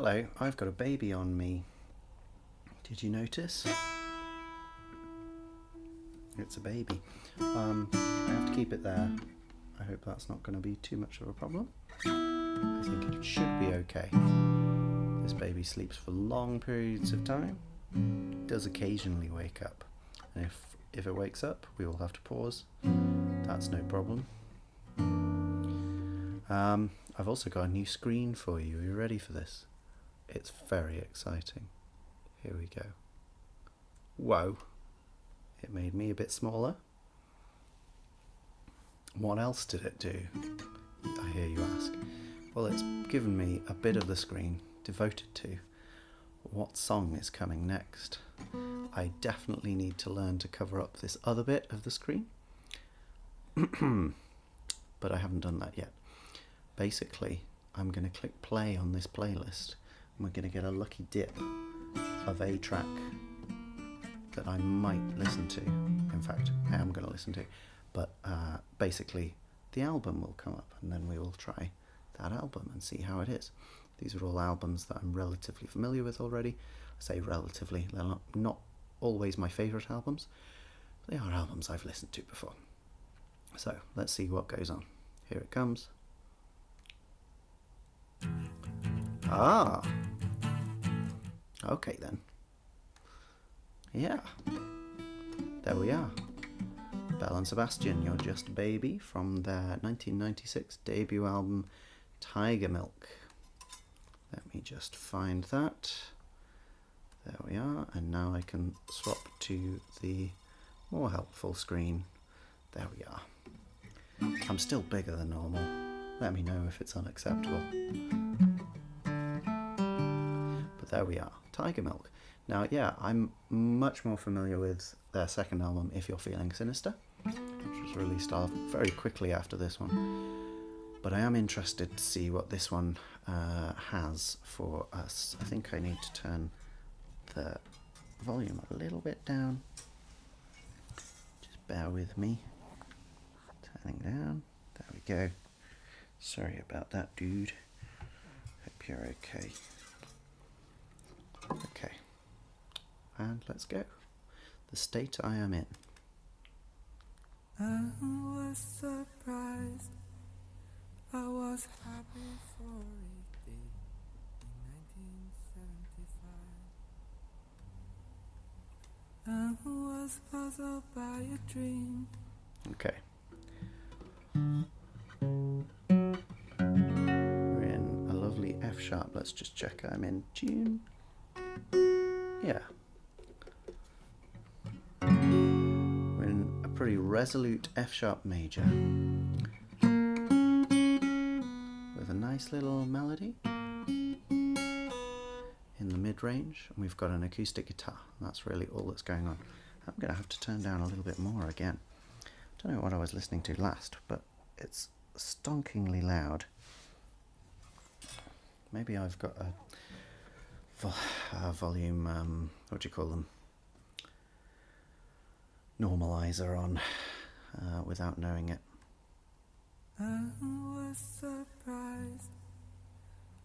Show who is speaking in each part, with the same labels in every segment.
Speaker 1: Hello, I've got a baby on me. Did you notice? It's a baby. I have to keep it there. I hope that's not going to be too much of a problem. I think it should be okay. This baby sleeps for long periods of time. It does occasionally wake up. And if it wakes up, we will have to pause. That's no problem. I've also got a new screen for you. Are you ready for this? It's very exciting. Here we go. Whoa. It made me a bit smaller. What else did it do? I hear you ask. Well, it's given me a bit of the screen devoted to what song is coming next. I definitely need to learn to cover up this other bit of the screen. But I haven't done that yet. Basically, I'm going to click play on this playlist and we're going to get a lucky dip of a track that I might listen to. In fact, I am going to listen to. But basically, the album will come up and then we will try that album and see how it is. These are all albums that I'm relatively familiar with already. I say relatively, they're not always my favourite albums. But they are albums I've listened to before. So, let's see what goes on. Here it comes. Ah! Okay then. Yeah. There we are. Belle and Sebastian, You're Just a Baby, from their 1996 debut album Tigermilk. Let me just find that. There we are, and now I can swap to the more helpful screen. There we are. I'm still bigger than normal. Let me know if it's unacceptable. But there we are, Tigermilk. Now, yeah, I'm much more familiar with their second album, If You're Feeling Sinister, which was released very quickly after this one. But I am interested to see what this one has for us. I think I need to turn the volume a little bit down. Just bear with me. Turning down. There we go. Sorry about that, dude. Hope you're okay. Okay. And let's go. The state I am in.
Speaker 2: I was surprised. I was happy for a day in 1975. I was puzzled by a dream.
Speaker 1: Okay. We're in a lovely F sharp. Let's just check I'm in tune. Yeah. We're in a pretty resolute F sharp major with a nice little melody in the mid-range, and we've got an acoustic guitar. That's really all that's going on. I'm going to have to turn down a little bit more again. I don't know what I was listening to last, but it's stonkingly loud. Maybe I've got a volume, what do you call them? Normalizer on without knowing it.
Speaker 2: I was surprised.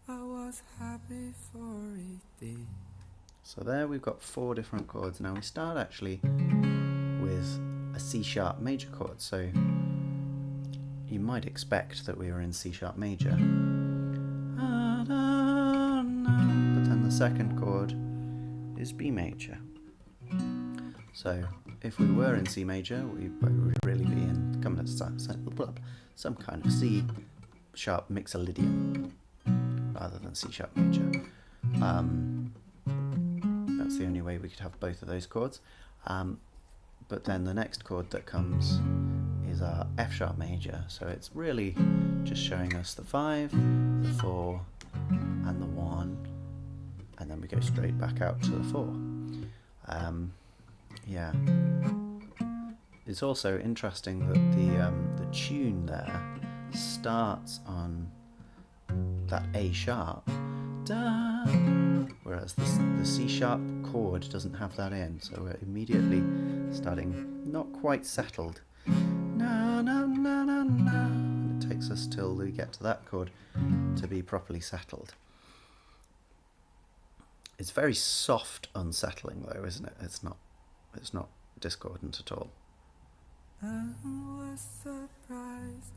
Speaker 2: I was happy for a day.
Speaker 1: So there we've got 4 different chords. Now we start actually with a C sharp major chord, so you might expect that we were in C sharp major. But then the second chord is B major. So if we were in C major, we would really be in coming at some kind of C sharp mixolydian rather than C sharp major. That's the only way we could have both of those chords. But then the next chord that comes is our F sharp major, so it's really just showing us the 5, the 4 and the 1, and then we go straight back out to the 4. Yeah, it's also interesting that the tune there starts on that A sharp, da, whereas the C sharp chord doesn't have that in, so we're immediately starting not quite settled. Na na na na na. And it takes us till we get to that chord to be properly settled. It's very soft unsettling though, isn't it? It's not discordant at all.
Speaker 2: I was surprised.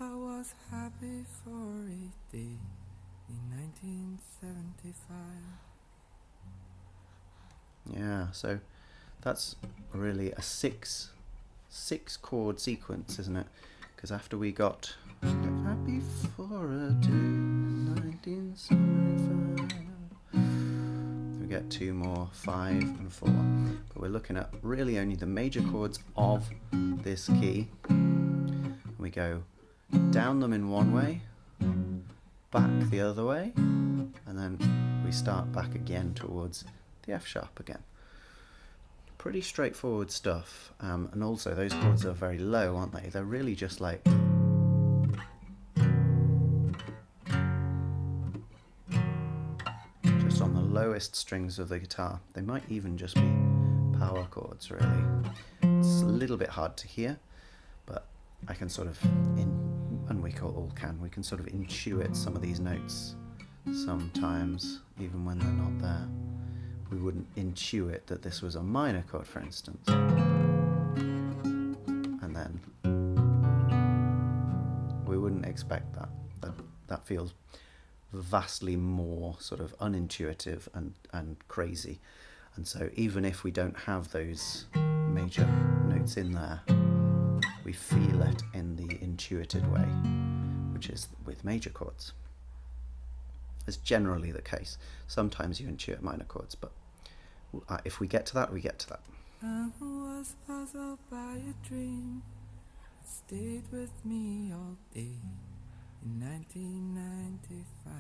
Speaker 2: I was happy for a day in 1975.
Speaker 1: Yeah, so that's really a six chord sequence, isn't it? Because after we got happy for a day in 1975, we get two more, 5 and 4. But we're looking at really only the major chords of this key. We go down them in one way, back the other way, and then we start back again towards the F sharp again. Pretty straightforward stuff, and also those chords are very low, aren't they? They're really just like just on the lowest strings of the guitar. They might even just be power chords, really. It's a little bit hard to hear, but I can sort of, and we can sort of intuit some of these notes sometimes, even when they're not there. We wouldn't intuit that this was a minor chord, for instance. And then we wouldn't expect that. That feels vastly more sort of unintuitive and crazy. And so even if we don't have those major notes in there, we feel it in the intuited way, which is with major chords. It's generally the case. Sometimes you intuit minor chords, but if we get to that, we get to that.
Speaker 2: I was puzzled by a dream that stayed with me all day in 1995.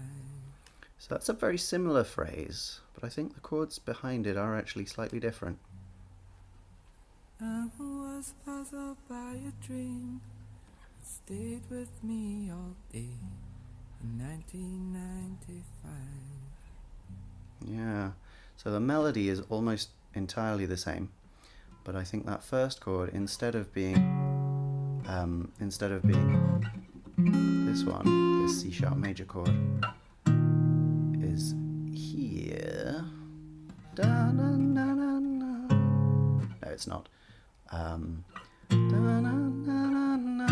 Speaker 1: So that's a very similar phrase, but I think the chords behind it are actually slightly different.
Speaker 2: I was puzzled by a dream that stayed with me all day in 1995.
Speaker 1: Yeah, so the melody is almost entirely the same, but I think that first chord, instead of being this one, this C sharp major chord, is here. Da, na, na, na, na. No, it's not. Da, na, na, na, na.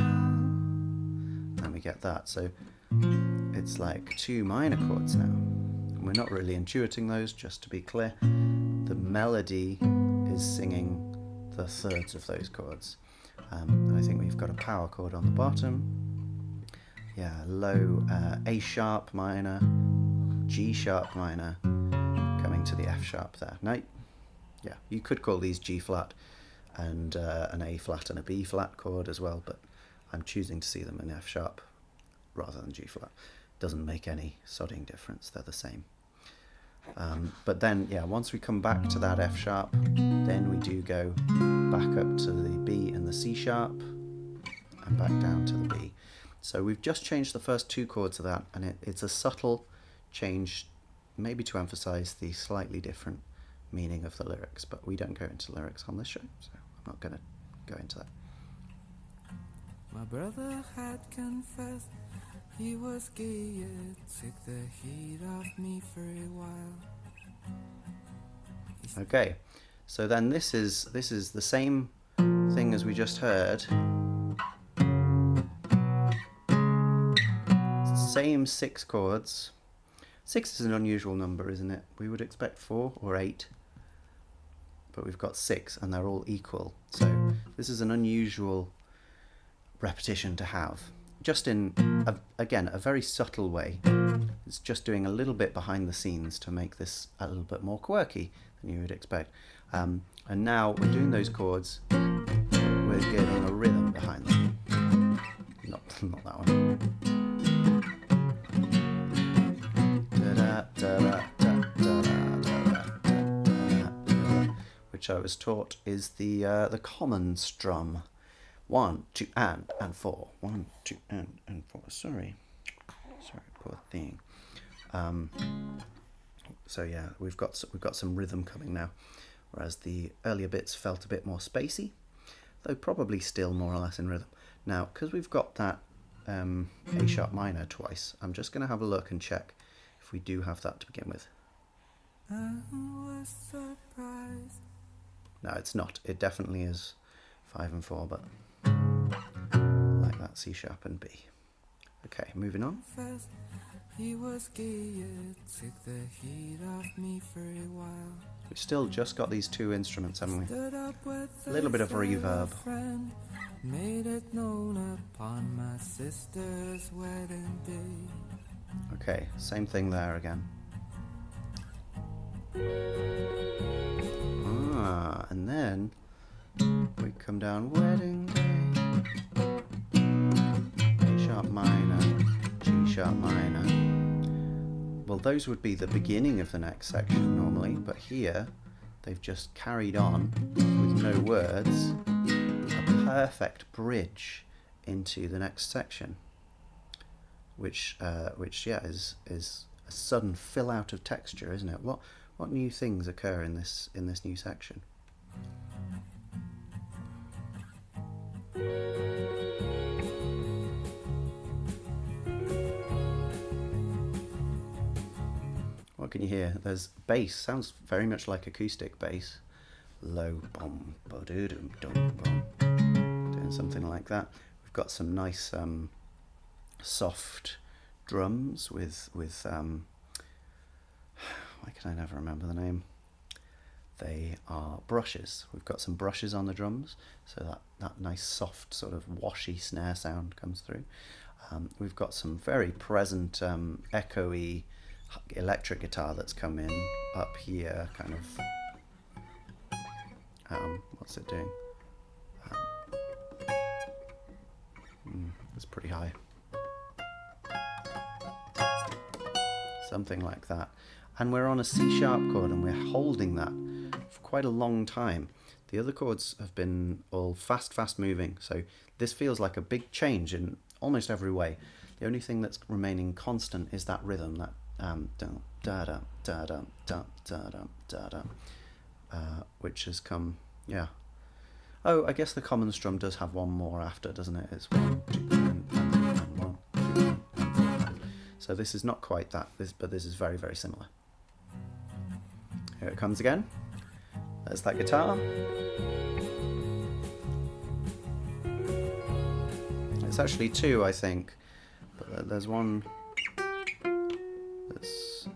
Speaker 1: And we get that. So it's like two minor chords now. And we're not really intuiting those, just to be clear. The melody is singing the thirds of those chords. And I think we've got a power chord on the bottom. Yeah, low A sharp minor, G sharp minor, coming to the F sharp there. Now, yeah, you could call these G flat and an A flat and a B flat chord as well, but I'm choosing to see them in F sharp rather than G flat. Doesn't make any sodding difference, they're the same. But then, yeah, once we come back to that F sharp, then we do go back up to the B and the C sharp, and back down to the B. So we've just changed the first two chords of that, and it's a subtle change, maybe to emphasize the slightly different meaning of the lyrics, but we don't go into lyrics on this show, so I'm not going to go into that.
Speaker 2: My brother had confessed he was gay, it took the heat off me for a while.
Speaker 1: Okay, so then this is the same thing as we just heard. Same 6 chords. 6 is an unusual number, isn't it? We would expect 4 or 8, but we've got 6 and they're all equal. So this is an unusual repetition to have. Just in, again, a very subtle way. It's just doing a little bit behind the scenes to make this a little bit more quirky than you would expect. And now we're doing those chords, we're getting a rhythm behind them. Not that one. Which I was taught is the common strum. 1, 2, and 4. 1, 2, and 4. Sorry, poor thing. So yeah, we've got some rhythm coming now, whereas the earlier bits felt a bit more spacey, though probably still more or less in rhythm. Now, because we've got that A sharp minor twice, I'm just going to have a look and check if we do have that to begin with.
Speaker 2: I was surprised.
Speaker 1: No, it's not. It definitely is 5 and 4, but like that, C sharp and B. Okay, moving on.
Speaker 2: First, he was gay, it took the heat off me for a while.
Speaker 1: We've still just got these two instruments, haven't we?
Speaker 2: Stood up with
Speaker 1: A little bit of reverb.
Speaker 2: friend, made it known upon my sister's wedding day.
Speaker 1: Okay, same thing there again. Ah, and then we come down wedding day. A sharp minor, G sharp minor. Well, those would be the beginning of the next section normally, but here they've just carried on with no words, a perfect bridge into the next section, which yeah is a sudden fill out of texture, isn't it? What new things occur in this new section? What can you hear? There's bass. Sounds very much like acoustic bass. Low bom ba doo dum dum bom. Doing something like that. We've got some nice soft drums with why can I never remember the name? They are brushes. We've got some brushes on the drums, so that nice soft sort of washy snare sound comes through. We've got some very present echoey electric guitar that's come in up here, kind of what's it doing? It's pretty high. Something like that. And we're on a C sharp chord and we're holding that for quite a long time. The other chords have been all fast moving, so this feels like a big change in almost every way. The only thing that's remaining constant is that rhythm, that da da da da da da da da, which has come, yeah. Oh, I guess the common strum does have one more after, doesn't it? It's 1, 2, and 1, 2, and 4. So this is not quite that, but this is very similar. Here it comes again. There's that guitar. It's actually two, I think, but there's one that's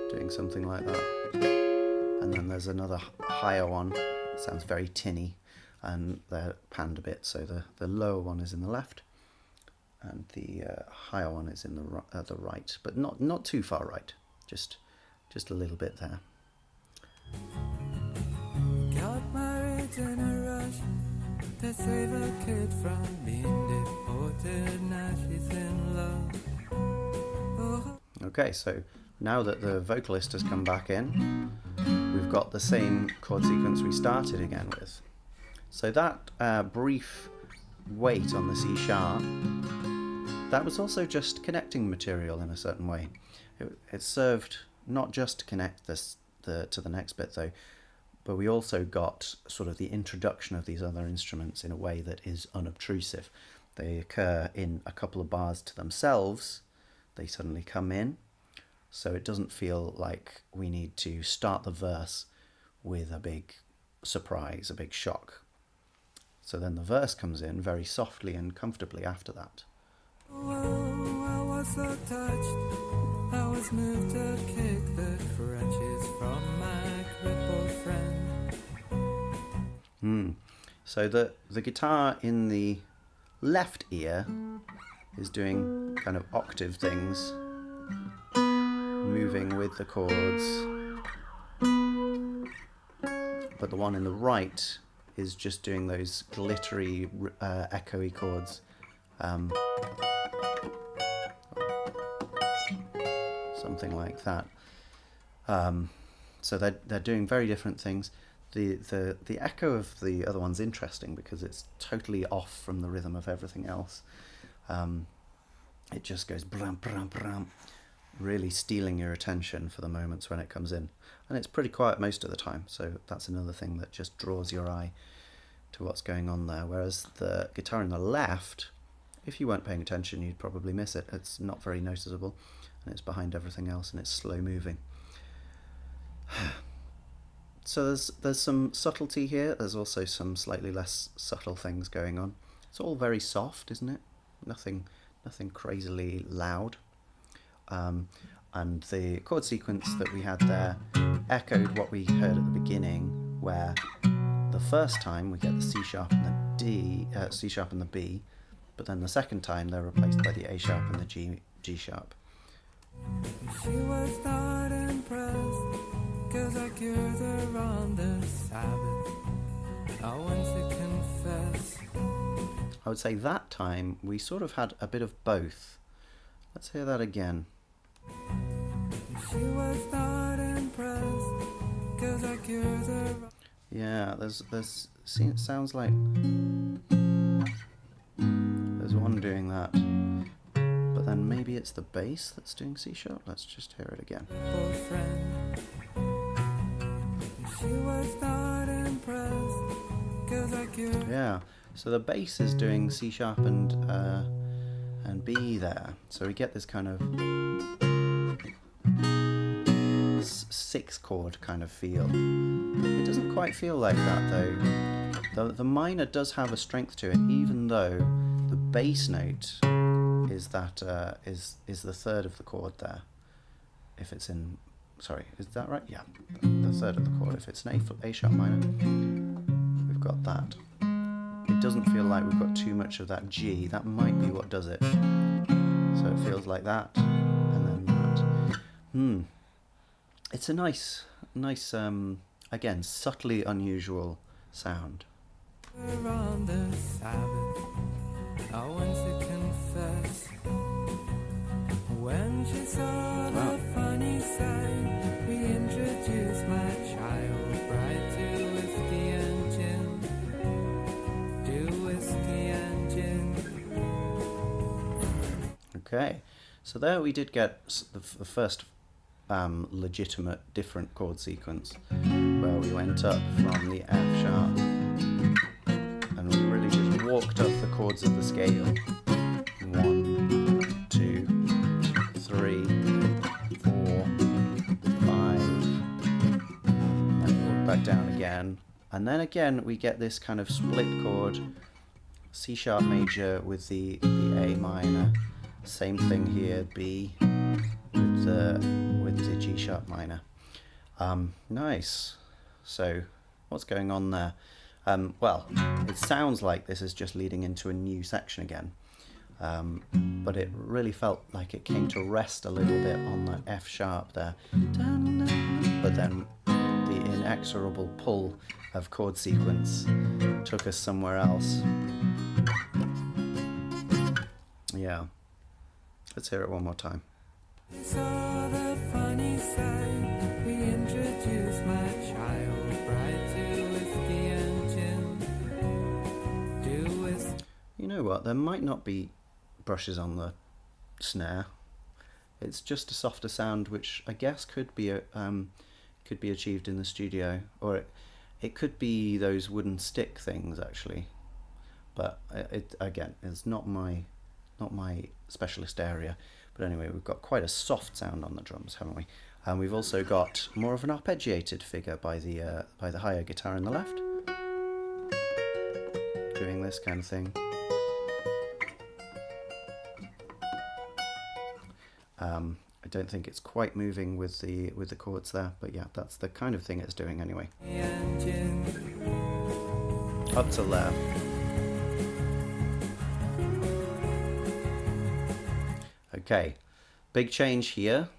Speaker 1: doing something like that, and then there's another higher one. It sounds very tinny, and they're panned a bit, so the lower one is in the left and the higher one is in the right, but not too far right, just a little bit there.
Speaker 2: Got married in a rush to save a kid from being deported. Now she's in love. Oh.
Speaker 1: Okay, so now that the vocalist has come back in, we've got the same chord sequence we started again with. So that brief wait on the C sharp, that was also just connecting material in a certain way. It served not just to connect this to the next bit though, but we also got sort of the introduction of these other instruments in a way that is unobtrusive. They occur in a couple of bars to themselves, they suddenly come in, so it doesn't feel like we need to start the verse with a big surprise, a big shock. So then the verse comes in very softly and comfortably after that.
Speaker 2: Oh, I was so touched. I was moved to kick the crutches from my crippled friend.
Speaker 1: So the guitar in the left ear is doing kind of octave things, moving with the chords, but the one in the right is just doing those glittery, echoey chords. Something like that. So they're doing very different things. The echo of the other one's interesting because it's totally off from the rhythm of everything else. It just goes bram bram bram, really stealing your attention for the moments when it comes in, and it's pretty quiet most of the time. So that's another thing that just draws your eye to what's going on there. Whereas the guitar in the left, if you weren't paying attention, you'd probably miss it. It's not very noticeable, and it's behind everything else, and it's slow moving. So there's some subtlety here. There's also some slightly less subtle things going on. It's all very soft, isn't it? Nothing crazily loud. And the chord sequence that we had there echoed what we heard at the beginning, where the first time we get the C sharp and the D, C sharp and the B, but then the second time they're replaced by the A sharp and the G sharp.
Speaker 2: She was not impressed, 'cause I cured her on the Sabbath. I went to confess.
Speaker 1: I would say that time we sort of had a bit of both. Let's hear that again.
Speaker 2: She was not impressed, 'cause I cured her.
Speaker 1: Yeah, it sounds like there's one doing that, but then maybe it's the bass that's doing C sharp. Let's just hear it again.
Speaker 2: Friend. She was not impressed, 'cause I cured.
Speaker 1: Yeah, so the bass is doing C sharp and B there, so we get this kind of six chord kind of feel. It doesn't quite feel like that though. The minor does have a strength to it, even though the bass note is that is the third of the chord there. If it's in, sorry, is that right? Yeah, the third of the chord. If it's an A sharp minor, we've got that. It doesn't feel like we've got too much of that G. That might be what does it. So it feels like that, and then that. It's a nice, again, subtly unusual sound.
Speaker 2: On the Sabbath, I went to confess. When she saw the funny side, we introduced my child bride to whiskey and gin. To whiskey and gin.
Speaker 1: Okay, so there we did get the first legitimate different chord sequence, where we went up from the F sharp and we really just walked up the chords of the scale. 1, 2, 3, 4, 5, and walk back down again, and then again we get this kind of split chord, C sharp major with the A minor, same thing here, B with the G sharp minor. Nice. So what's going on there? Well, it sounds like this is just leading into a new section again, but it really felt like it came to rest a little bit on that F sharp there, but then the inexorable pull of chord sequence took us somewhere else. Yeah, let's hear it one more time.
Speaker 2: We saw the funny side, we introduced my child bride to whiskey and gin. To whiskey.
Speaker 1: You know what, there might not be brushes on the snare. It's just a softer sound, which I guess could be achieved in the studio, or it could be those wooden stick things actually. But it again, it's not my specialist area. But anyway, we've got quite a soft sound on the drums, haven't we? And we've also got more of an arpeggiated figure by the higher guitar in the left, doing this kind of thing. I don't think it's quite moving with the chords there, but yeah, that's the kind of thing it's doing anyway. Up till there. Okay, big change here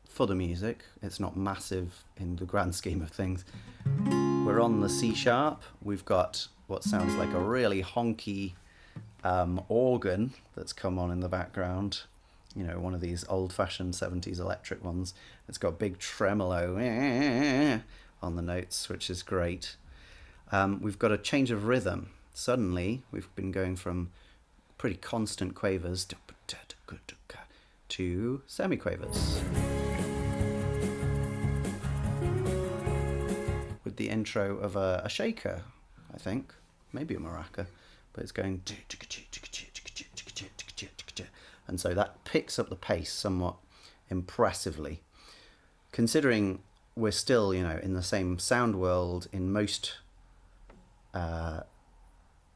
Speaker 1: for the music. It's not massive in the grand scheme of things. We're on the C sharp. We've got what sounds like a really honky organ that's come on in the background. You know, one of these old-fashioned 70s electric ones. It's got big tremolo on the notes, which is great. We've got a change of rhythm. Suddenly, we've been going from pretty constant quavers to semi-quavers, with the intro of a shaker, I think, maybe a maraca, but it's going, and so that picks up the pace somewhat impressively. considering we're still, you know, in the same sound world in most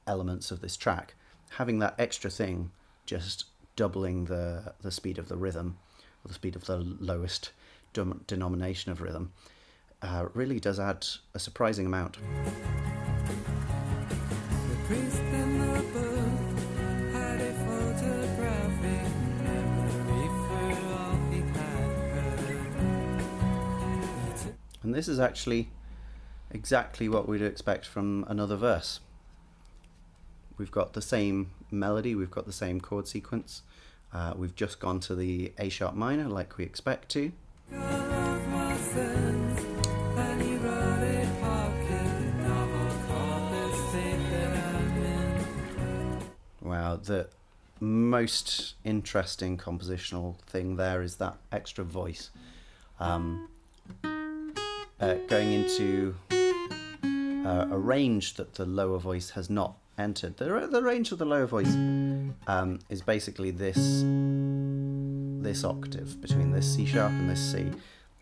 Speaker 1: elements of this track, having that extra thing, just doubling the speed of the rhythm, or the speed of the lowest denomination of rhythm, really does add a surprising amount.
Speaker 2: The priest in the book had a photographic memory for all he had heard.
Speaker 1: And this is actually exactly what we'd expect from another verse. We've got the same melody, we've got the same chord sequence, we've just gone to the A sharp minor like we expect to. Wow, the most interesting compositional thing there is that extra voice. Going into a range that the lower voice has not entered. The range of the lower voice is basically this octave between this C sharp and this C.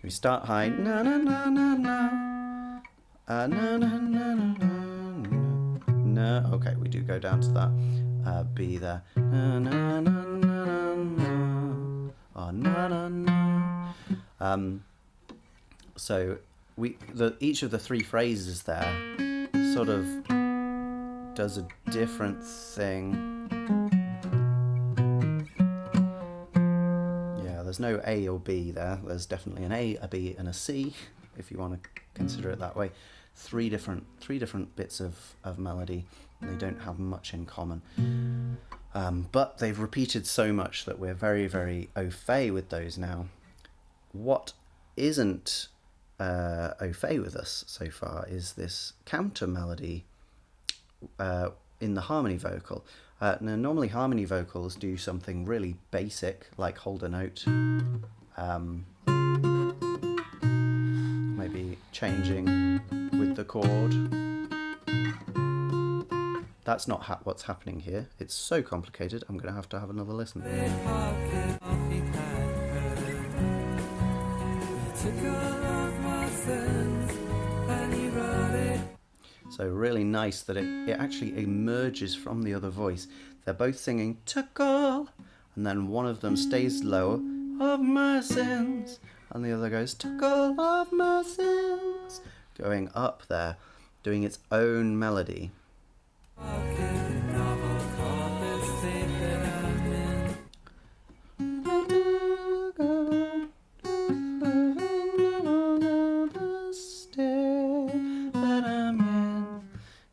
Speaker 1: We start high, na na na na na, na na na na na. Okay, we do go down to that B there. Na na na na na, oh, na na na. So each of the three phrases there sort of does a different thing. Yeah, there's no A or B there. There's definitely an A, a B, and a C, if you want to consider it that way. Three different bits of melody. They don't have much in common. But they've repeated so much that we're very, very au fait with those now. What isn't au fait with us so far is this counter melody in the harmony vocal. Now, normally harmony vocals do something really basic, like hold a note, maybe changing with the chord. That's not what's happening here. It's so complicated, I'm going to have another listen. So really nice that it actually emerges from the other voice. They're both singing took all, and then one of them stays lower, of my sins, and the other goes took all of my sins, going up there, doing its own melody.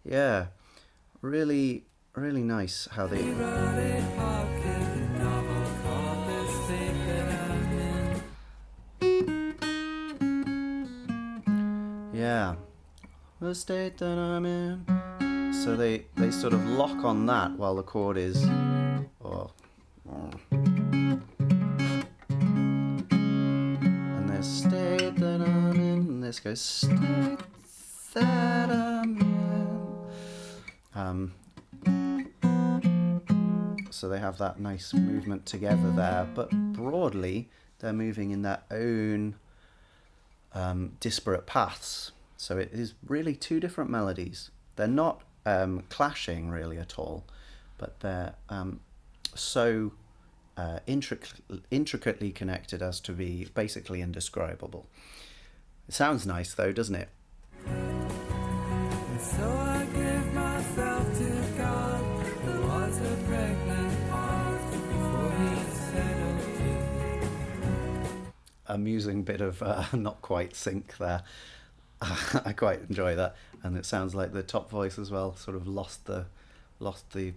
Speaker 1: Yeah, really, really nice how they... Yeah, the state that I'm in. So they sort of lock on that while the chord is... And there's state that I'm in, and this goes state that I'm in. So they have that nice movement together there, but broadly they're moving in their own disparate paths. So it is really two different melodies. They're not clashing really at all, but they're so intricately connected as to be basically indescribable. It sounds nice though, doesn't it?
Speaker 2: So I give myself to God, who was a pregnant pause before he settled you.
Speaker 1: Amusing bit of not quite sync there. I quite enjoy that, and it sounds like the top voice as well sort of lost the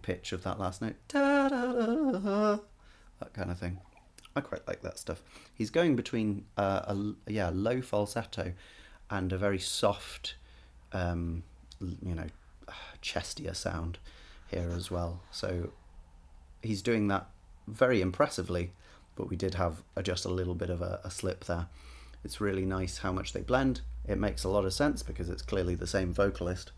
Speaker 1: pitch of that last note. Da, da, da, da, that kind of thing. I quite like that stuff. He's going between a low falsetto and a very soft, chestier sound here as well. So he's doing that very impressively, but we did have just a little bit of a slip there. It's really nice how much they blend. It makes a lot of sense because it's clearly the same vocalist.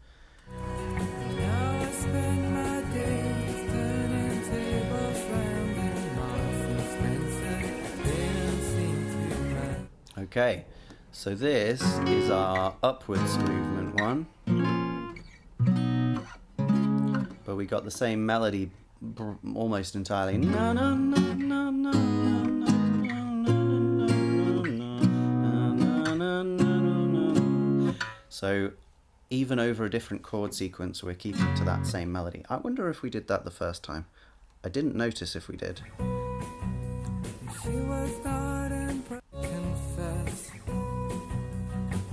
Speaker 2: Now I spend my days turning tables round in Marks and Spencer. They don't seem to mind.
Speaker 1: Okay, So this is our upwards movement one, but we got the same melody almost entirely. Na, na, na, na, na, na, na, na, na, na. So even over a different chord sequence, we're keeping to that same melody. I wonder if we did that the first time. I didn't notice if we did.
Speaker 2: She was not impressed, confess,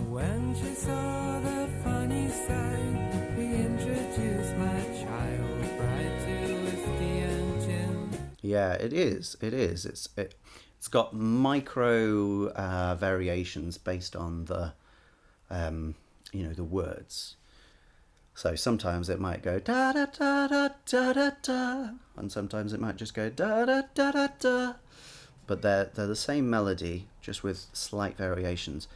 Speaker 2: when she saw the funny side. We introduced my child bride to whiskey and gin.
Speaker 1: Yeah, it is. It is. It's got micro variations based on the the words. So sometimes it might go da da da da da da da, and sometimes it might just go da da da da da. But they're the same melody, just with slight variations.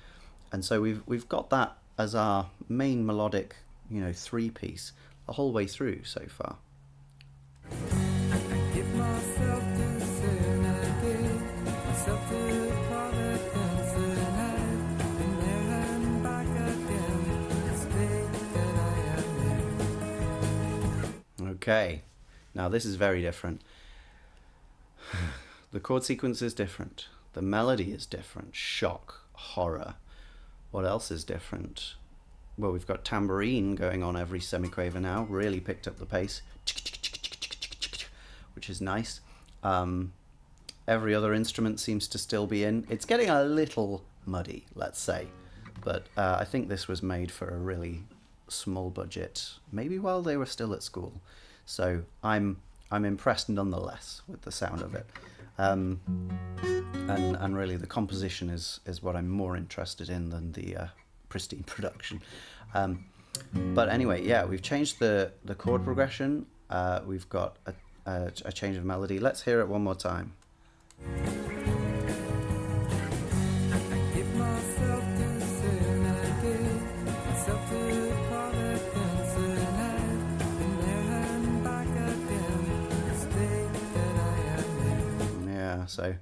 Speaker 1: And so we've got that as our main melodic, three-piece the whole way through so far.
Speaker 2: I give myself to sin, I give myself to Providence, and I've been there and back again, the state that I am in.
Speaker 1: Okay, now this is very different. The chord sequence is different. The melody is different. Shock, horror. What else is different? Well, we've got tambourine going on every semiquaver now. Really picked up the pace, which is nice. Every other instrument seems to still be in. It's getting a little muddy, let's say. But I think this was made for a really small budget, maybe while they were still at school. So I'm impressed nonetheless with the sound of it. And really the composition is what I'm more interested in than the pristine production. But anyway, yeah, we've changed the chord progression. We've got a change of melody. Let's hear it one more time.
Speaker 2: Give myself to sin, I give myself to Providence, and I've been there and back again, the state that I am in.
Speaker 1: Yeah, so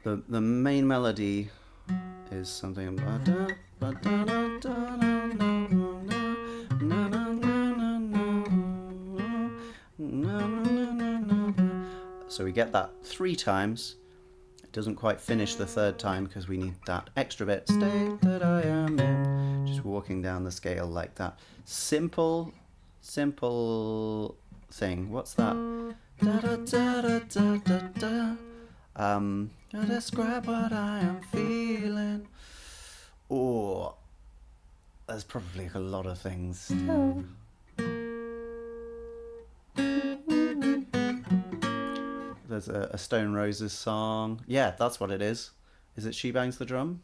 Speaker 1: the main melody is something. So we get that 3 times. It doesn't quite finish the 3rd time because we need that extra bit. State that I am in. Just walking down the scale like that. Simple thing. What's that? Da da da da da da da. Describe what I am feeling. Or there's probably a lot of things. There's a Stone Roses song. Yeah, that's what it is. Is it She Bangs the Drum?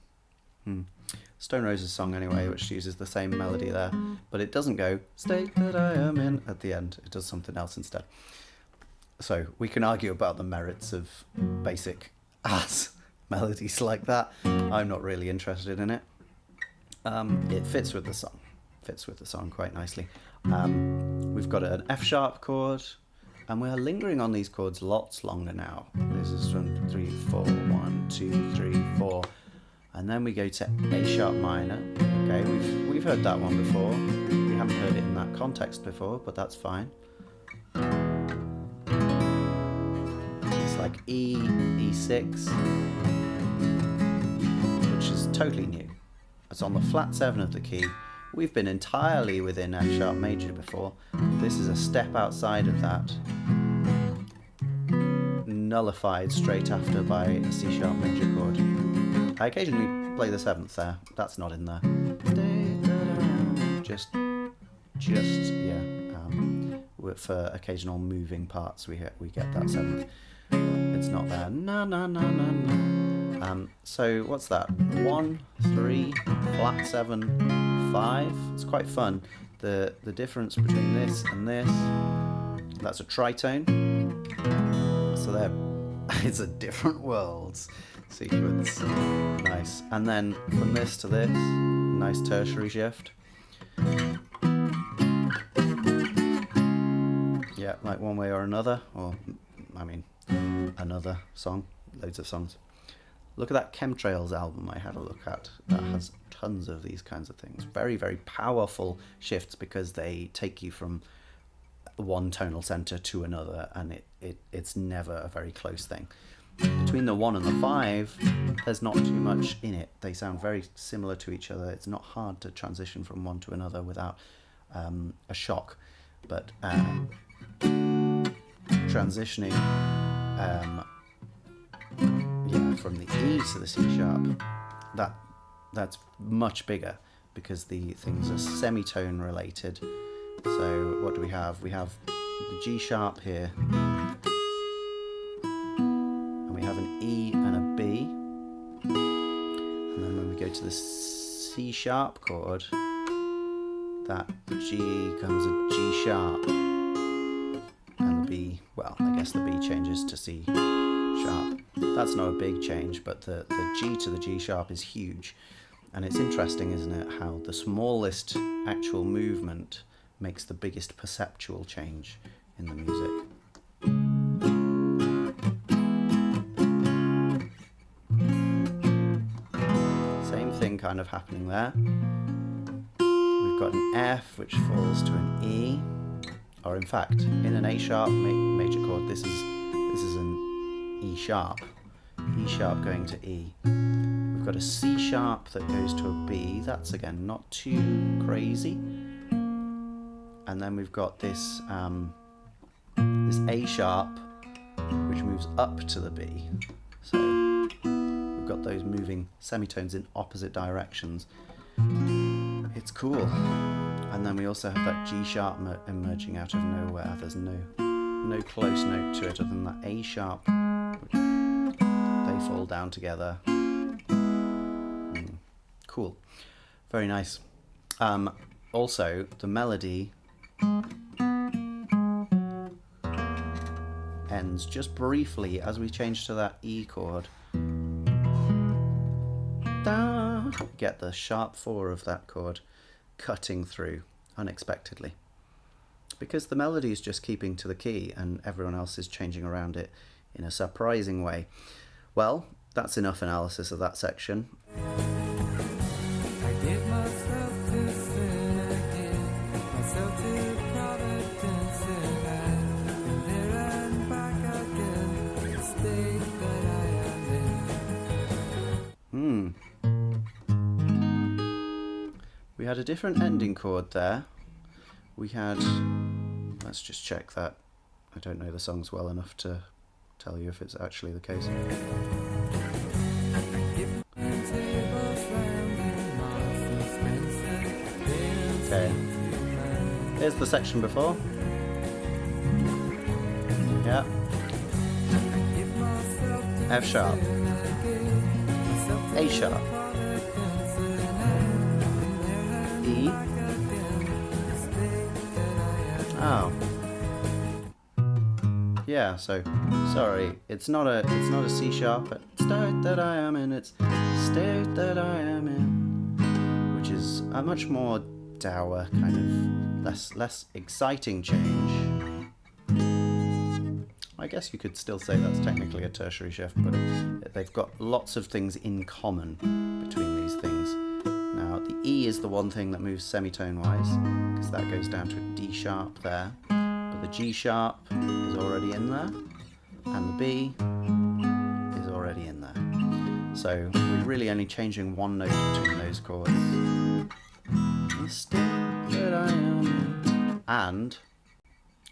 Speaker 1: Stone Roses song anyway, which uses the same melody there. But it doesn't go, state that I am in, at the end. It does something else instead. So we can argue about the merits of basic ass melodies like that. I'm not really interested in it. It fits with the song. Fits with the song quite nicely. We've got an F sharp chord. And we're lingering on these chords lots longer now. This is 1, 3, 4, 1, 2, 3, 4. And then we go to A sharp minor. Okay, we've heard that one before. We haven't heard it in that context before, but that's fine. It's like E, E6, which is totally new. It's on the flat 7 of the key. We've been entirely within F sharp major before. This is a step outside of that, nullified straight after by a C sharp major chord. I occasionally play the 7th there. That's not in there. Just yeah. For occasional moving parts, we get that 7th. It's not there. Na na na na na. So what's that? 1, 3, flat 7, 5. It's quite fun. The difference between this and this. That's a tritone. So there, it's a different worlds sequence. Nice. And then from this to this, nice tertiary shift. Yeah, like one way or another, or I mean, another song. Loads of songs. Look at that Chemtrails album I had a look at. That has tons of these kinds of things. Very, very powerful shifts because they take you from one tonal center to another, and it's never a very close thing. Between the 1 and the 5, there's not too much in it. They sound very similar to each other. It's not hard to transition from one to another without a shock. But transitioning from the E to the C sharp, that's much bigger because the things are semitone related. So what do we have? We have the G sharp here, and we have an E and a B, and then when we go to the C sharp chord, that G becomes a G sharp, and the B, well, I guess the B changes to C sharp. That's not a big change, but the G to the G sharp is huge. And it's interesting, isn't it, how the smallest actual movement makes the biggest perceptual change in the music. Same thing kind of happening there. We've got an F which falls to an E, or in fact, in an A sharp major chord, this is an E sharp going to E. We've got a C sharp that goes to a B. That's again not too crazy. And then we've got this this A sharp which moves up to the B. So we've got those moving semitones in opposite directions. It's cool. And then we also have that G sharp emerging out of nowhere. There's no close note to it other than that A sharp. They fall down together. Cool. Very nice. Also, the melody ends just briefly as we change to that E chord. Get the sharp 4 of that chord cutting through unexpectedly. Because the melody is just keeping to the key and everyone else is changing around it in a surprising way. Well, that's enough analysis of that section. We had a different ending chord there. We had, let's just check that. I don't know the songs well enough to tell you if it's actually the case. Okay, here's the section before. Yeah. F sharp, A sharp, E. Oh. Yeah, so sorry, it's not a C sharp, but state that I am in, it's state that I am in, which is a much more dour kind of less exciting change. I guess you could still say that's technically a tertiary shift, but they've got lots of things in common between these things. Now, the E is the one thing that moves semitone-wise, because that goes down to a D sharp there. But the G sharp is already in there, and the B is already in there. So we're really only changing one note between those chords. The state that I am in. And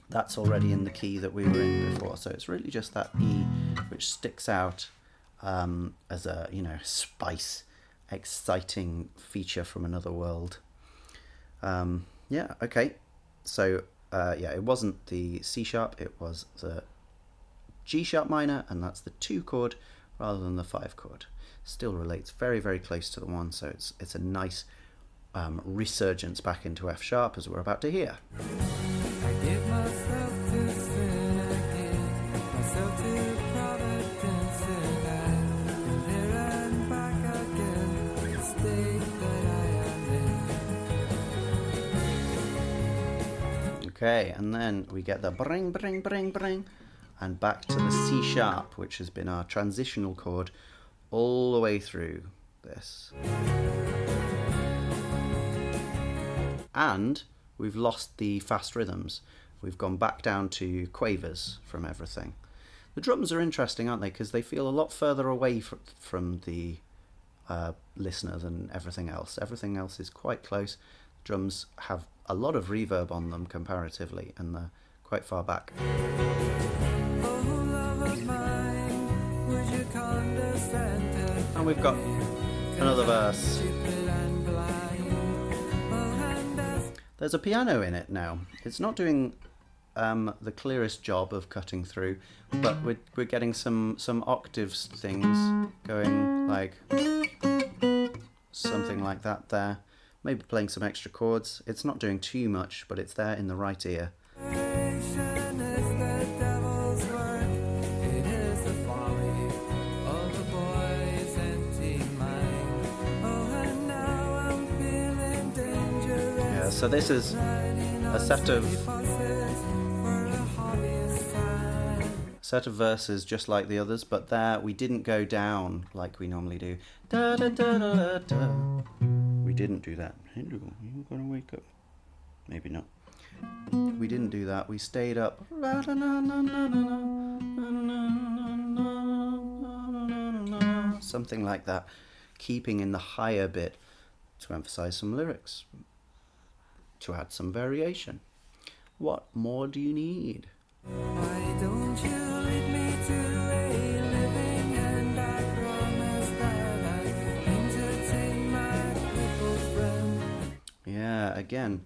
Speaker 1: that's already in the key that we were in before. So it's really just that E which sticks out as a, spice, exciting feature from another world. Yeah, okay. So, it wasn't the C sharp, it was the G sharp minor, and that's the 2 chord rather than the 5 chord. Still relates very, very close to the 1, so it's a nice resurgence back into F sharp as we're about to hear.
Speaker 2: I give myself to sin again, myself to providence, and there and back again, the state that I am in.
Speaker 1: Okay, and then we get the bring, bring, bring, bring, and back to the C sharp, which has been our transitional chord all the way through this. And we've lost the fast rhythms. We've gone back down to quavers from everything. The drums are interesting, aren't they? Because they feel a lot further away from the listener than everything else. Everything else is quite close. Drums have a lot of reverb on them comparatively, and they're quite far back. And we've got another verse. There's a piano in it now. It's not doing the clearest job of cutting through, but we're getting some octaves things going, like something like that there. Maybe playing some extra chords. It's not doing too much, but it's there in the right ear. Yeah, so this is a set of verses just like the others, but there we didn't go down like we normally do. Da, da, da, da, da. We didn't do that. Hello, you're gonna wake up. Maybe not. We didn't do that. We stayed up. Something like that, keeping in the higher bit to emphasize some lyrics, to add some variation. What more do you need?
Speaker 2: Why don't you lead me to a living, and I promise that I entertain my little friend.
Speaker 1: Yeah, again,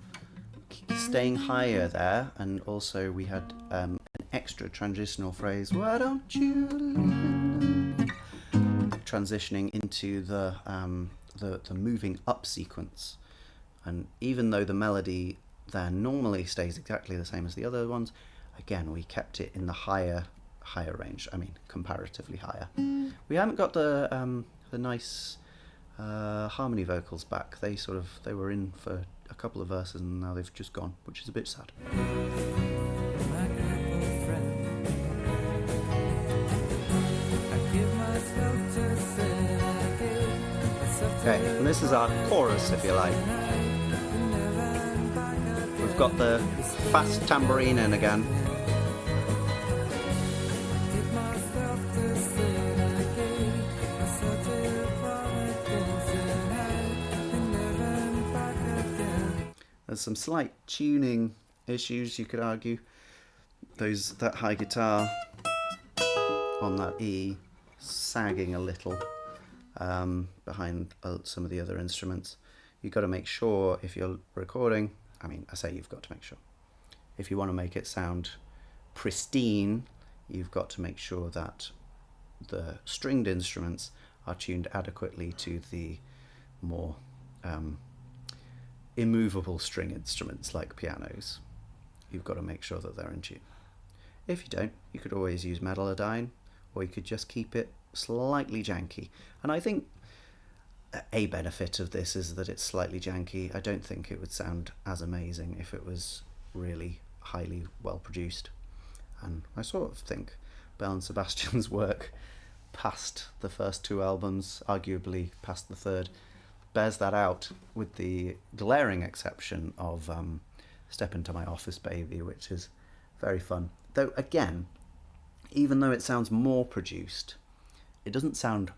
Speaker 1: staying higher there, and also we had an extra transitional phrase. Why don't you transitioning into the moving up sequence, and even though the melody there normally stays exactly the same as the other ones, again we kept it in the higher range. I mean, comparatively higher. We haven't got the nice harmony vocals back. They were in for a couple of verses and now they've just gone, which is a bit sad. Okay, and this is our chorus, if you like. We've got the fast tambourine in again. There's some slight tuning issues, you could argue. That high guitar on that E sagging a little behind some of the other instruments. You've got to make sure if you're recording, I mean, I say you've got to make sure. If you want to make it sound pristine, you've got to make sure that the stringed instruments are tuned adequately to the more immovable string instruments like pianos. You've got to make sure that they're in tune. If you don't, you could always use melodyne, or you could just keep it slightly janky. And I think a benefit of this is that it's slightly janky. I don't think it would sound as amazing if it was really highly well produced. And I sort of think Belle and Sebastian's work past the first two albums, arguably past the third, bears that out, with the glaring exception of Step Into My Office Baby, which is very fun. Though again, even though it sounds more produced, it doesn't sound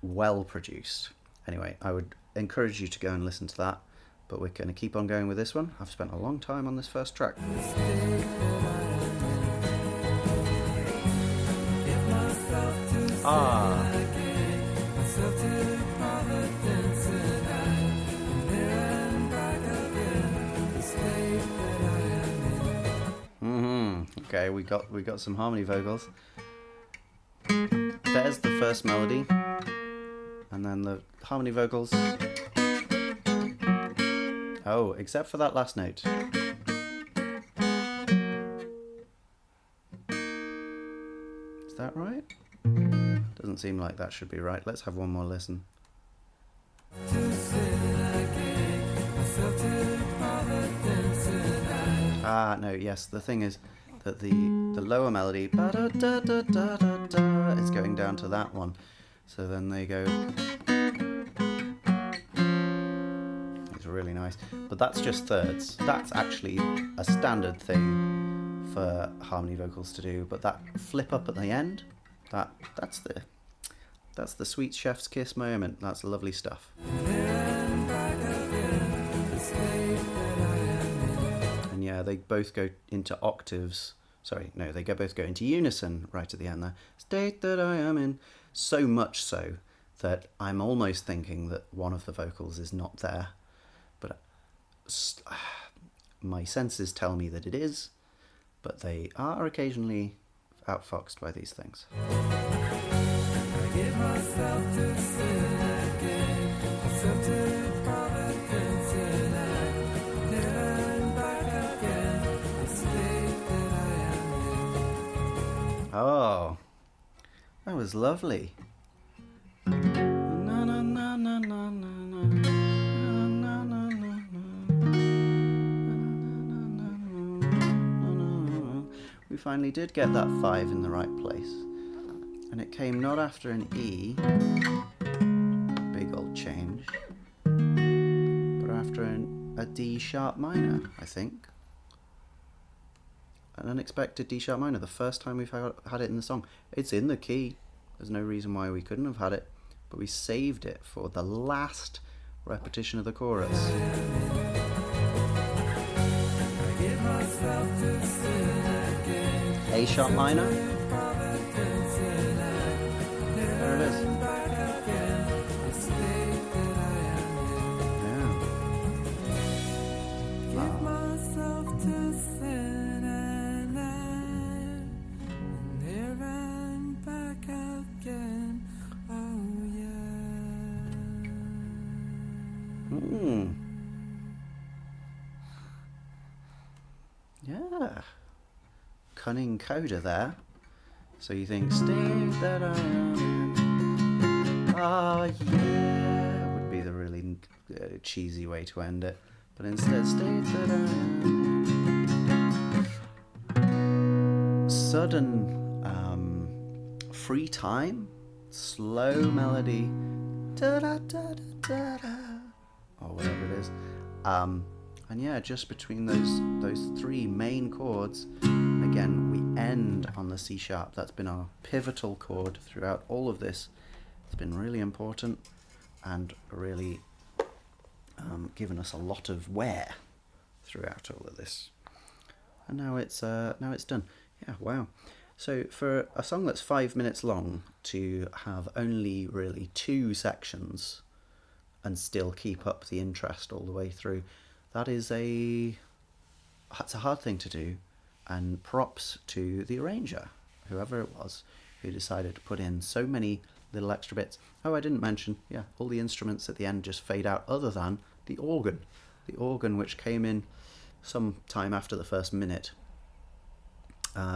Speaker 1: well produced. Anyway, I would encourage you to go and listen to that, but we're going to keep on going with this one. I've spent a long time on this first track. Okay, we got some harmony vocals. There's the first melody, and then the harmony vocals. Oh, except for that last note. Is that right? Doesn't seem like that should be right. Let's have one more listen. No, yes, the thing is that the lower melody is going down to that one, So then they go. It's really nice. But that's just thirds. That's actually a standard thing for harmony vocals to do. But that flip up at the end, that's the sweet chef's kiss moment. That's lovely stuff. And yeah, they both go into octaves. Sorry, no, they both go into unison right at the end there. State that I am in. So much so that I'm almost thinking that one of the vocals is not there. But my senses tell me that it is. But they are occasionally outfoxed by these things.
Speaker 2: I give myself to sin again, myself to providence, and I turn back again, the state that I am in.
Speaker 1: Oh, that was lovely. We finally did get that 5 in the right place. And it came not after an E, big old change, but after a D sharp minor, I think. An unexpected D sharp minor, the first time we've had it in the song. It's in the key, there's no reason why we couldn't have had it, but we saved it for the last repetition of the chorus. A sharp minor. There it is. Yeah.
Speaker 2: Give myself to sin and there and back again. Oh
Speaker 1: yeah. Yeah. Cunning coda there. So you think, state that I am in. Ah, yeah. Would be the really cheesy way to end it. But instead, state that I am in. Sudden free time, slow melody, da da da da da, or whatever it is. And yeah, just between those 3 main chords, again, we end on the C sharp. That's been our pivotal chord throughout all of this. It's been really important and really given us a lot of wear throughout all of this. And now it's done. Yeah, wow. So for a song that's 5 minutes long, to have only really 2 sections and still keep up the interest all the way through, that's a hard thing to do, and props to the arranger, whoever it was, who decided to put in so many little extra bits. Oh, I didn't mention, yeah, all the instruments at the end just fade out other than the organ. The organ, which came in some time after the first minute,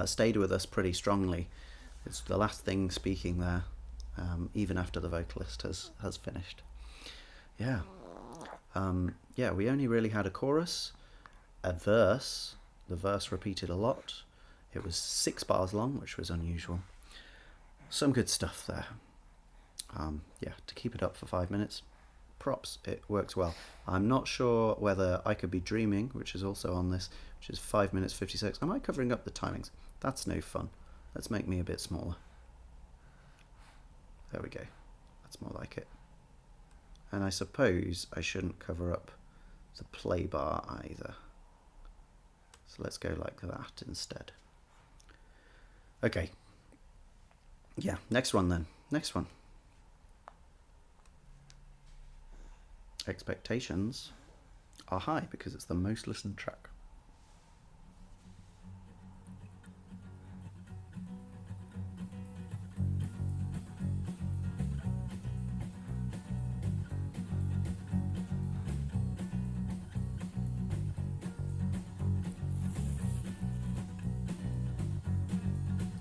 Speaker 1: stayed with us pretty strongly. It's the last thing speaking there, even after the vocalist has finished. Yeah. Yeah, we only really had a chorus, a verse. The verse repeated a lot. It was 6 bars long, which was unusual. Some good stuff there. Yeah, to keep it up for 5 minutes, props, it works well. I'm not sure whether I Could Be Dreaming, which is also on this, which is 5 minutes 56. Am I covering up the timings? That's no fun. Let's make me a bit smaller. There we go. That's more like it. And I suppose I shouldn't cover up the play bar either. So let's go like that instead. Okay. Yeah, next one then. Next one. Expectations are high because it's the most listened track.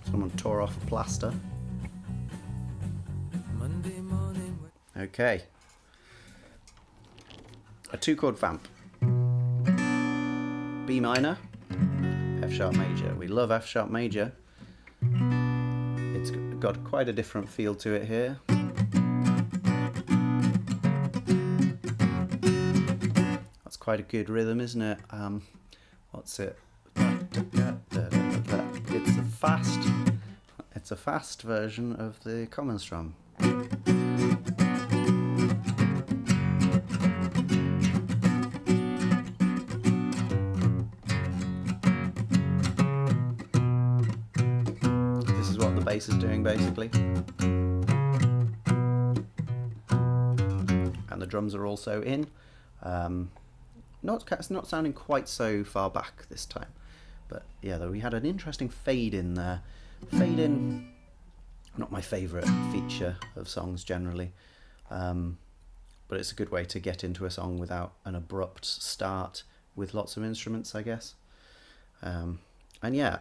Speaker 1: Someone tore off a plaster.
Speaker 2: Monday morning.
Speaker 1: Okay. A 2-chord vamp. B minor, F sharp major. We love F sharp major. It's got quite a different feel to it here. quite a good rhythm, isn't it? What's it? It's a fast version of the common strum. This is what the bass is doing basically. And the drums are also in. It's not sounding quite so far back this time, but yeah, though we had an interesting fade in there. Fade in, not my favourite feature of songs generally, but it's a good way to get into a song without an abrupt start with lots of instruments, I guess. And yeah,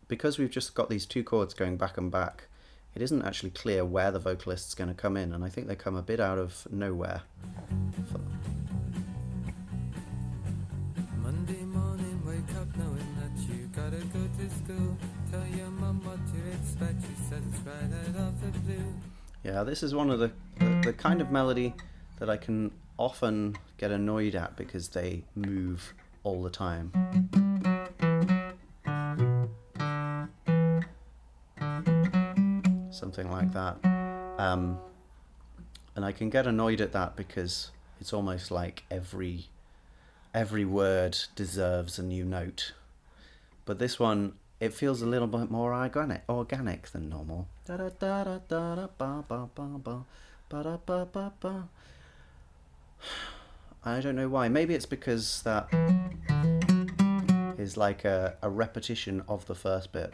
Speaker 1: because we've just got these two chords going back and back, it isn't actually clear where the vocalist's going to come in, and I think they come a bit out of nowhere.
Speaker 2: Monday morning, wake up knowing that you gotta go to school. Tell your mum what to expect, she says it's right out of the blue.
Speaker 1: Yeah, this is one of the kind of melody that I can often get annoyed at because they move all the time. Something like that. And I can get annoyed at that because it's almost like every word deserves a new note. But this one, it feels a little bit more organic than normal. I don't know why. Maybe it's because that is like a repetition of the first bit.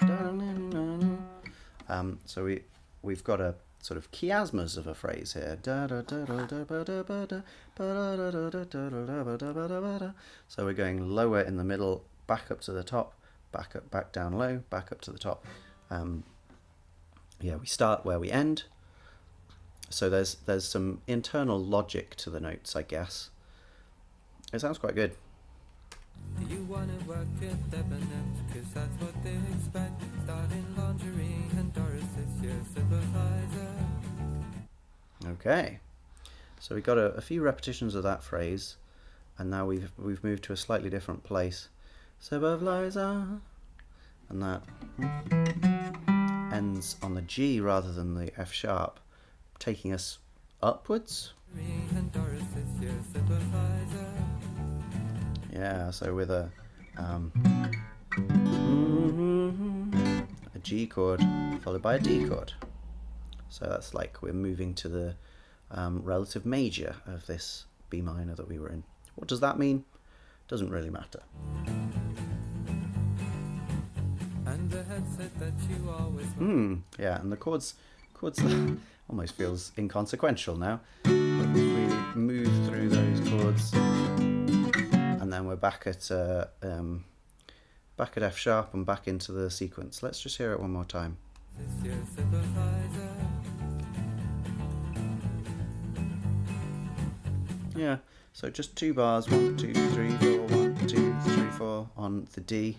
Speaker 1: So we've got a sort of chiasmus of a phrase here. So we're going lower in the middle, back up to the top, back up, back down low, back up to the top. Yeah, we start where we end. So there's some internal logic to the notes, I guess. It sounds quite good.
Speaker 2: Do you wanna work at Debenhams? Cause that's what they expect. Starting lingerie and Doris is your supervisor.
Speaker 1: Okay, so we got a few repetitions of that phrase, and now we've moved to a slightly different place. Supervisor, and that ends on the G rather than the F sharp, taking us upwards.
Speaker 2: And Doris is your supervisor.
Speaker 1: Yeah, so with a G chord followed by a D chord. So that's like we're moving to the relative major of this B minor that we were in. What does that mean? Doesn't really matter.
Speaker 2: And the head said that you always
Speaker 1: Yeah, and the chords almost feels inconsequential now. But we move through those chords, and then we're back at F sharp and back into the sequence. Let's just hear it one more time.
Speaker 2: is your supervisor.
Speaker 1: Yeah, so just 2 bars, 1, 2, 3, 4, 1, 2, 3, 4 on the D,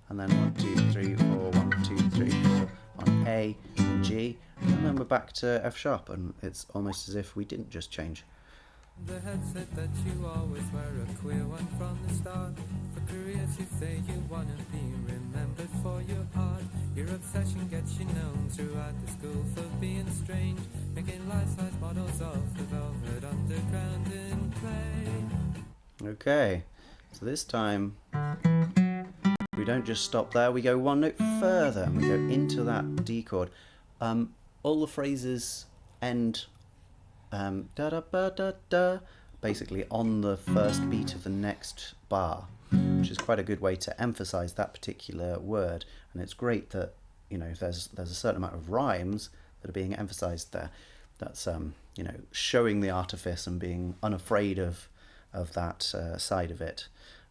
Speaker 1: and then 1, 2, 3, 4, 1, 2, 3, 4 on A and G, and then we're back to F sharp, and it's almost as if we didn't just change.
Speaker 2: The head said that you always were a queer one from the start. For careers you say you wanna be remembered for your art. Your obsession gets you known throughout the school for being strange, making life-size models of the velvet underground in play.
Speaker 1: Okay, so this time we don't just stop there, we go one note further and we go into that D chord. All the phrases end da da ba da da basically on the first beat of the next bar, which is quite a good way to emphasize that particular word. And it's great that, you know, there's a certain amount of rhymes that are being emphasized there. That's you know, showing the artifice and being unafraid of that side of it.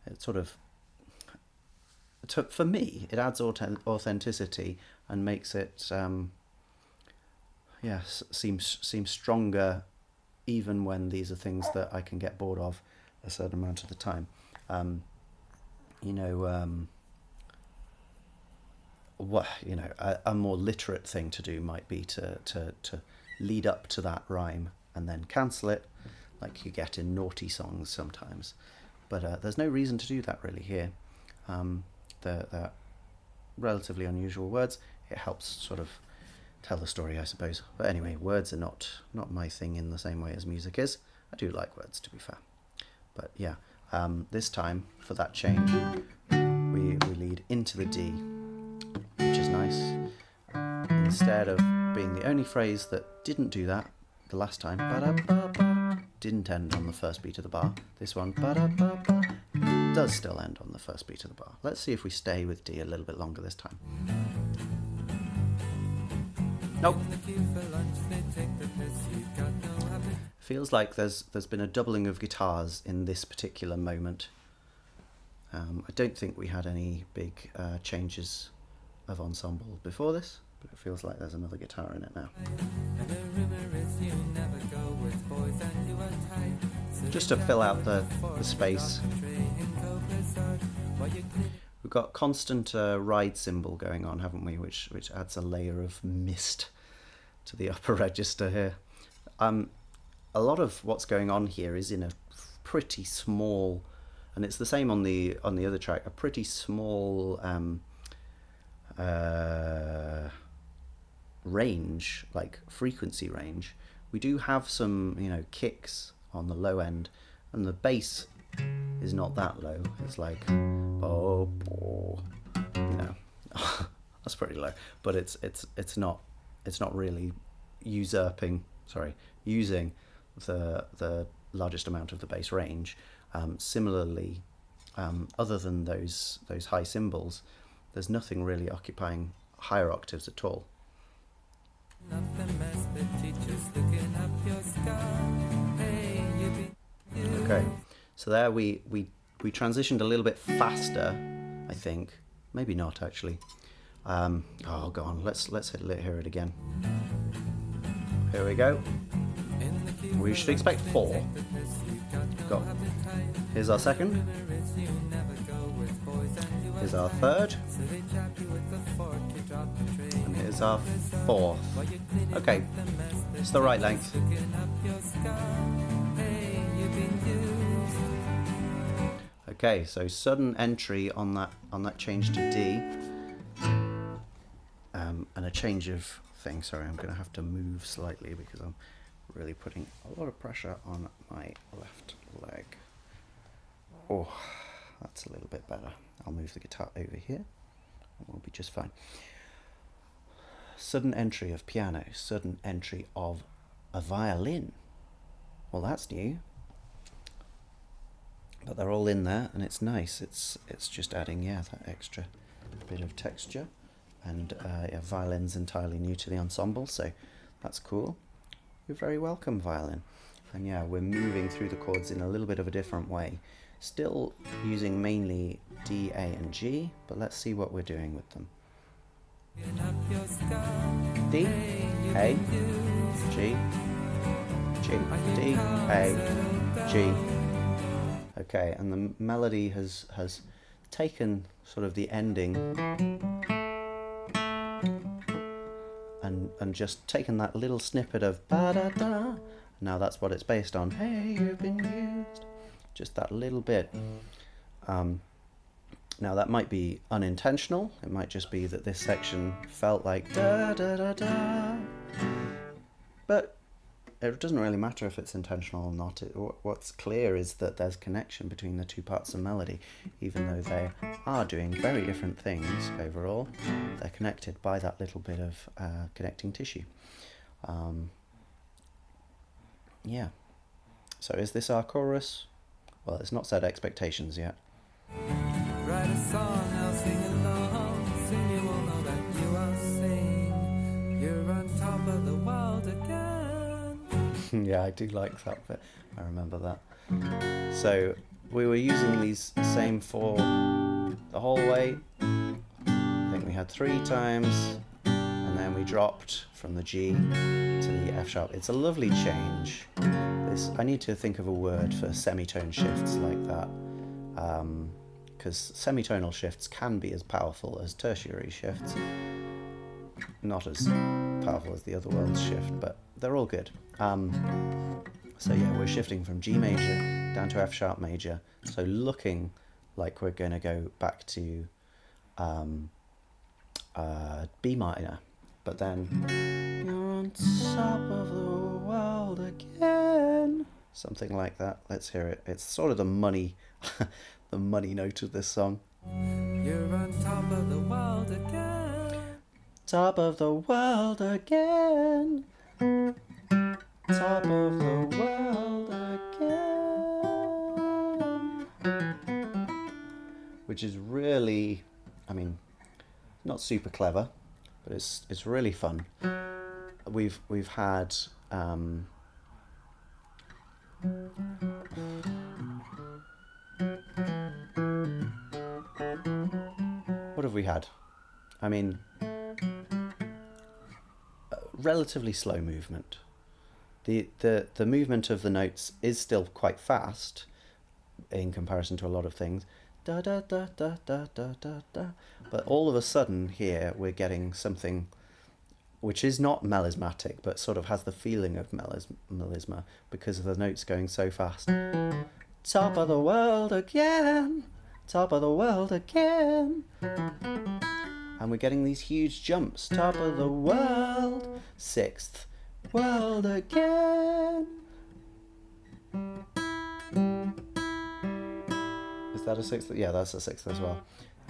Speaker 1: It sort of, for me, it adds authenticity and makes it seems stronger, even when these are things that I can get bored of a certain amount of the time. A more literate thing to do might be to lead up to that rhyme and then cancel it, like you get in naughty songs sometimes. But there's no reason to do that really here. They're relatively unusual words. It helps sort of tell the story, I suppose. But anyway, words are not my thing in the same way as music is. I do like words, to be fair. But yeah, this time, for that change, we lead into the D, which is nice. Instead of being the only phrase that didn't do that the last time, ba-da-ba-ba, didn't end on the first beat of the bar, this one, ba-da-ba-ba, does still end on the first beat of the bar. Let's see if we stay with D a little bit longer this time. Nope. Feels like there's been a doubling of guitars in this particular moment. I don't think we had any big changes of ensemble before this, but it feels like there's another guitar in it now. Just to fill out the space, we've got constant ride cymbal going on, haven't we? Which adds a layer of mist to the upper register here. A lot of what's going on here is in a pretty small, and it's the same on the other track, a pretty small range, like frequency range. We do have some, kicks on the low end, and the bass is not that low. It's like, oh, that's pretty low. But it's not really using the largest amount of the bass range. Similarly, other than those high cymbals, there's nothing really occupying higher octaves at all. Okay, so there we transitioned a little bit faster, I think. Maybe not actually. Oh, go on. Let's hear it again. Here we go. We should expect 4. Go. Here's our second. Here's our third. And here's our fourth. Okay, it's the right length. Okay, so sudden entry on that change to D, and a change of thing. Sorry, I'm going to have to move slightly because I'm really putting a lot of pressure on my left leg. Oh, that's a little bit better. I'll move the guitar over here and we'll be just fine. Sudden entry of piano, sudden entry of a violin. Well, that's new. But they're all in there and it's nice. It's just adding, that extra bit of texture. And violin's entirely new to the ensemble, so that's cool. You're very welcome, violin. And we're moving through the chords in a little bit of a different way. Still using mainly D, A and G, but let's see what we're doing with them. D, A, G, G, D, A, G. Okay, and the melody has taken sort of the ending and just taken that little snippet of ba-da-da. Now that's what it's based on. Hey, you've been used. Just that little bit. Now that might be unintentional. It might just be that this section felt like da-da-da-da. But it doesn't really matter if it's intentional or not. What's clear is that there's connection between the two parts of melody. Even though they are doing very different things overall, they're connected by that little bit of connecting tissue. So is this our chorus? Well, it's not set expectations yet.
Speaker 2: Write a song, I'll sing along. Soon you will know that you are saying you're on top of the world again.
Speaker 1: Yeah, I do like that bit. I remember that. So we were using these same 4 the whole way. I think we had 3 times, and then we dropped from the G to the F sharp. It's a lovely change. I need to think of a word for semitone shifts like that, because semitonal shifts can be as powerful as tertiary shifts. Not as powerful as the other world's shift, but they're all good. So yeah, we're shifting from G major down to F sharp major. So looking like we're going to go back to B minor. But then you're on top of the world again. Something like that. Let's hear it. It's sort of the money, the money note of this song.
Speaker 2: You're on top of the world again.
Speaker 1: Top of the world again. Top of the world again. Which is really, I mean, not super clever, but it's really fun. We've had what have we had? I mean, relatively slow movement. The movement of the notes is still quite fast in comparison to a lot of things. Da da da da da da da da. But all of a sudden here we're getting something which is not melismatic, but sort of has the feeling of melisma because of the notes going so fast. Top of the world again, top of the world again. And we're getting these huge jumps. Top of the world, sixth, world again. Is that a sixth? Yeah, that's a sixth as well.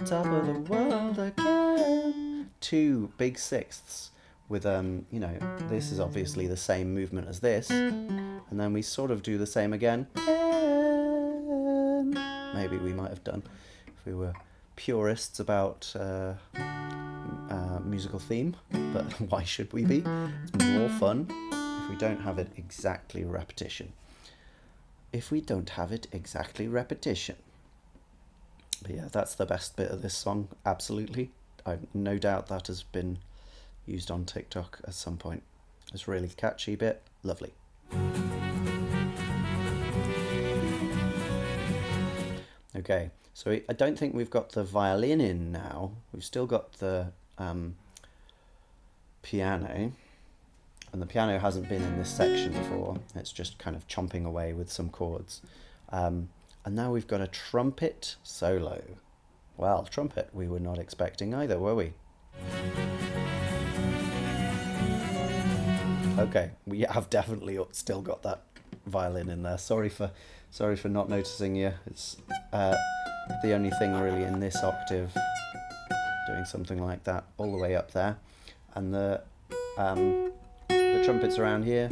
Speaker 1: Top of the world again. Two big sixths with, you know, this is obviously the same movement as this. And then we sort of do the same again. Maybe we might have done if we were purists about musical theme, but why should we be? It's more fun if we don't have it exactly repetition. If we don't have it exactly repetition. But yeah, that's the best bit of this song, absolutely. I've no doubt that has been used on TikTok at some point. It's a really catchy bit, lovely. Okay, so I don't think we've got the violin in now. We've still got the piano, and the piano hasn't been in this section before. It's just kind of chomping away with some chords. And now we've got a trumpet solo. Well, trumpet we were not expecting either, were we? Okay, we have definitely still got that violin in there. Sorry for not noticing you. It's the only thing really in this octave, doing something like that all the way up there, and the trumpets around here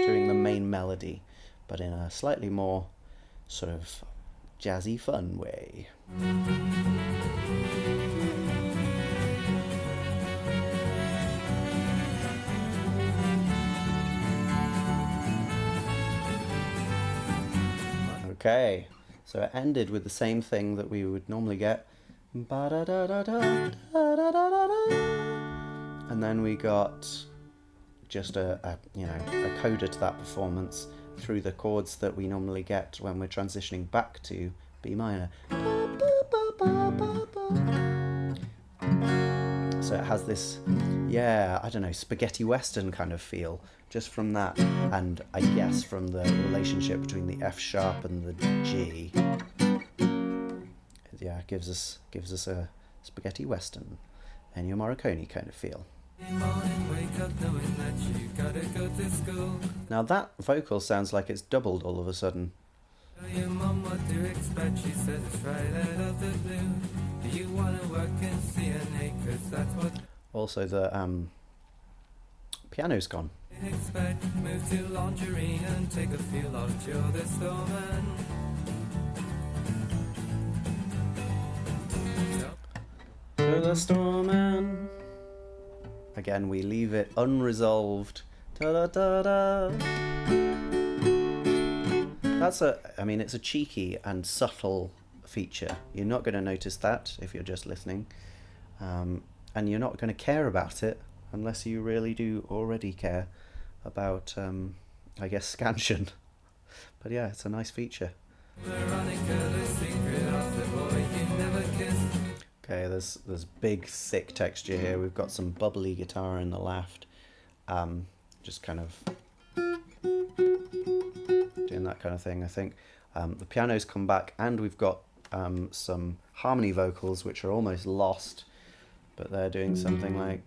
Speaker 1: doing the main melody, but in a slightly more sort of jazzy fun way. Okay, so it ended with the same thing that we would normally get. And then we got just a coda to that performance through the chords that we normally get when we're transitioning back to B minor. So it has this, I don't know, spaghetti western kind of feel just from that, and I guess from the relationship between the F sharp and the G. Yeah, it gives us a spaghetti western, Ennio Morricone kind of feel. Now that vocal sounds like it's doubled all of a sudden.
Speaker 2: Your mum, what do you expect? She says it's right out of the blue. Do you want to work in CNA? 'Cause that's what.
Speaker 1: Also the piano's gone.
Speaker 2: Expect, move to lingerie and take a feel of Joe the Snowman.
Speaker 1: To the Storman. Again, we leave it unresolved. Da-da-da-da. It's a cheeky and subtle feature. You're not going to notice that if you're just listening. And you're not going to care about it unless you really do already care about, I guess, scansion. But yeah, it's a nice feature. Okay, there's big thick texture here. We've got some bubbly guitar in the left, just kind of doing that kind of thing, I think. The piano's come back, and we've got some harmony vocals which are almost lost, but they're doing something like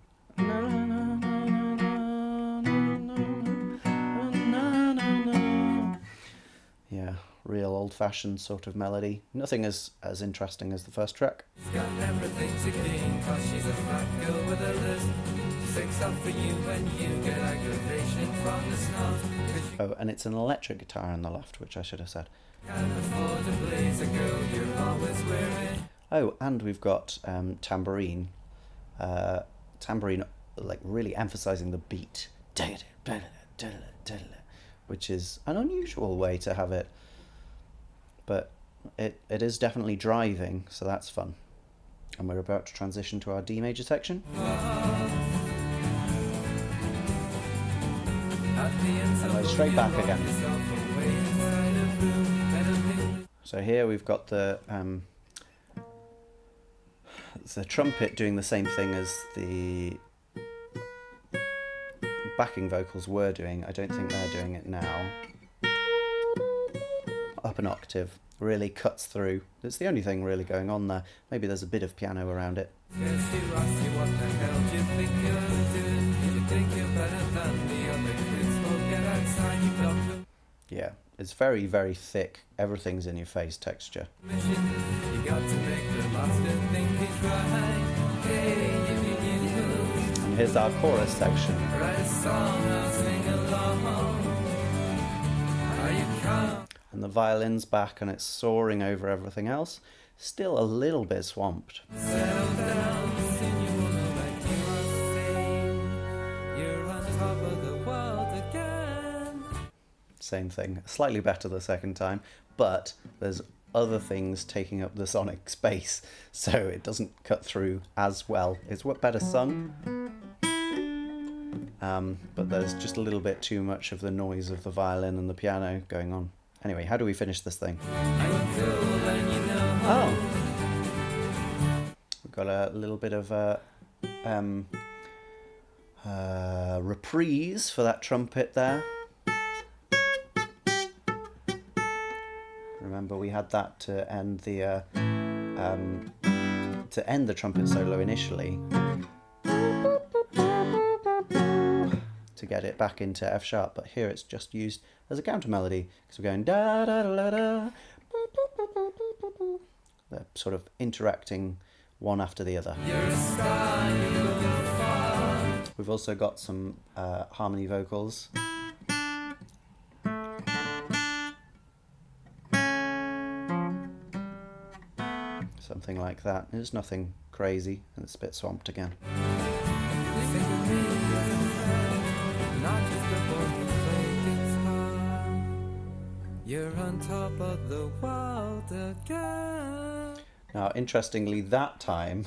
Speaker 1: yeah, real old-fashioned sort of melody. Nothing as interesting as the first track.
Speaker 2: She's got everything to gain, 'cause she's a fat girl with a list. Six up for you when you get aggravation from the snuff.
Speaker 1: Oh, and it's an electric guitar on the left, which I should have said.
Speaker 2: Can't afford to please a girl you're always wearing.
Speaker 1: Oh, and we've got tambourine. Tambourine, like, really emphasizing the beat, which is an unusual way to have it, but it is definitely driving, so that's fun. And we're about to transition to our D major section. And we're straight back again. So here we've got the trumpet doing the same thing as the backing vocals were doing. I don't think they're doing it now. Up an octave, really cuts through. It's the only thing really going on there. Maybe there's a bit of piano around it. Yeah, it's very, very thick. Everything's in your face texture. And here's our chorus section. And the violin's back and it's soaring over everything else. Still a little bit swamped. Same thing, slightly better the second time, but there's other things taking up the sonic space, so it doesn't cut through as well. It's better sung, but there's just a little bit too much of the noise of the violin and the piano going on. Anyway, how do we finish this thing? Oh! We've got a little bit of a reprise for that trumpet there. Remember, we had that to end the trumpet solo initially, to get it back into F sharp, but here it's just used as a counter melody because we're going da da da da. They're sort of interacting one after the other. We've also got some harmony vocals. Something like that. There's nothing crazy, and it's a bit swamped again. You're on top of the world again. Now, interestingly, that time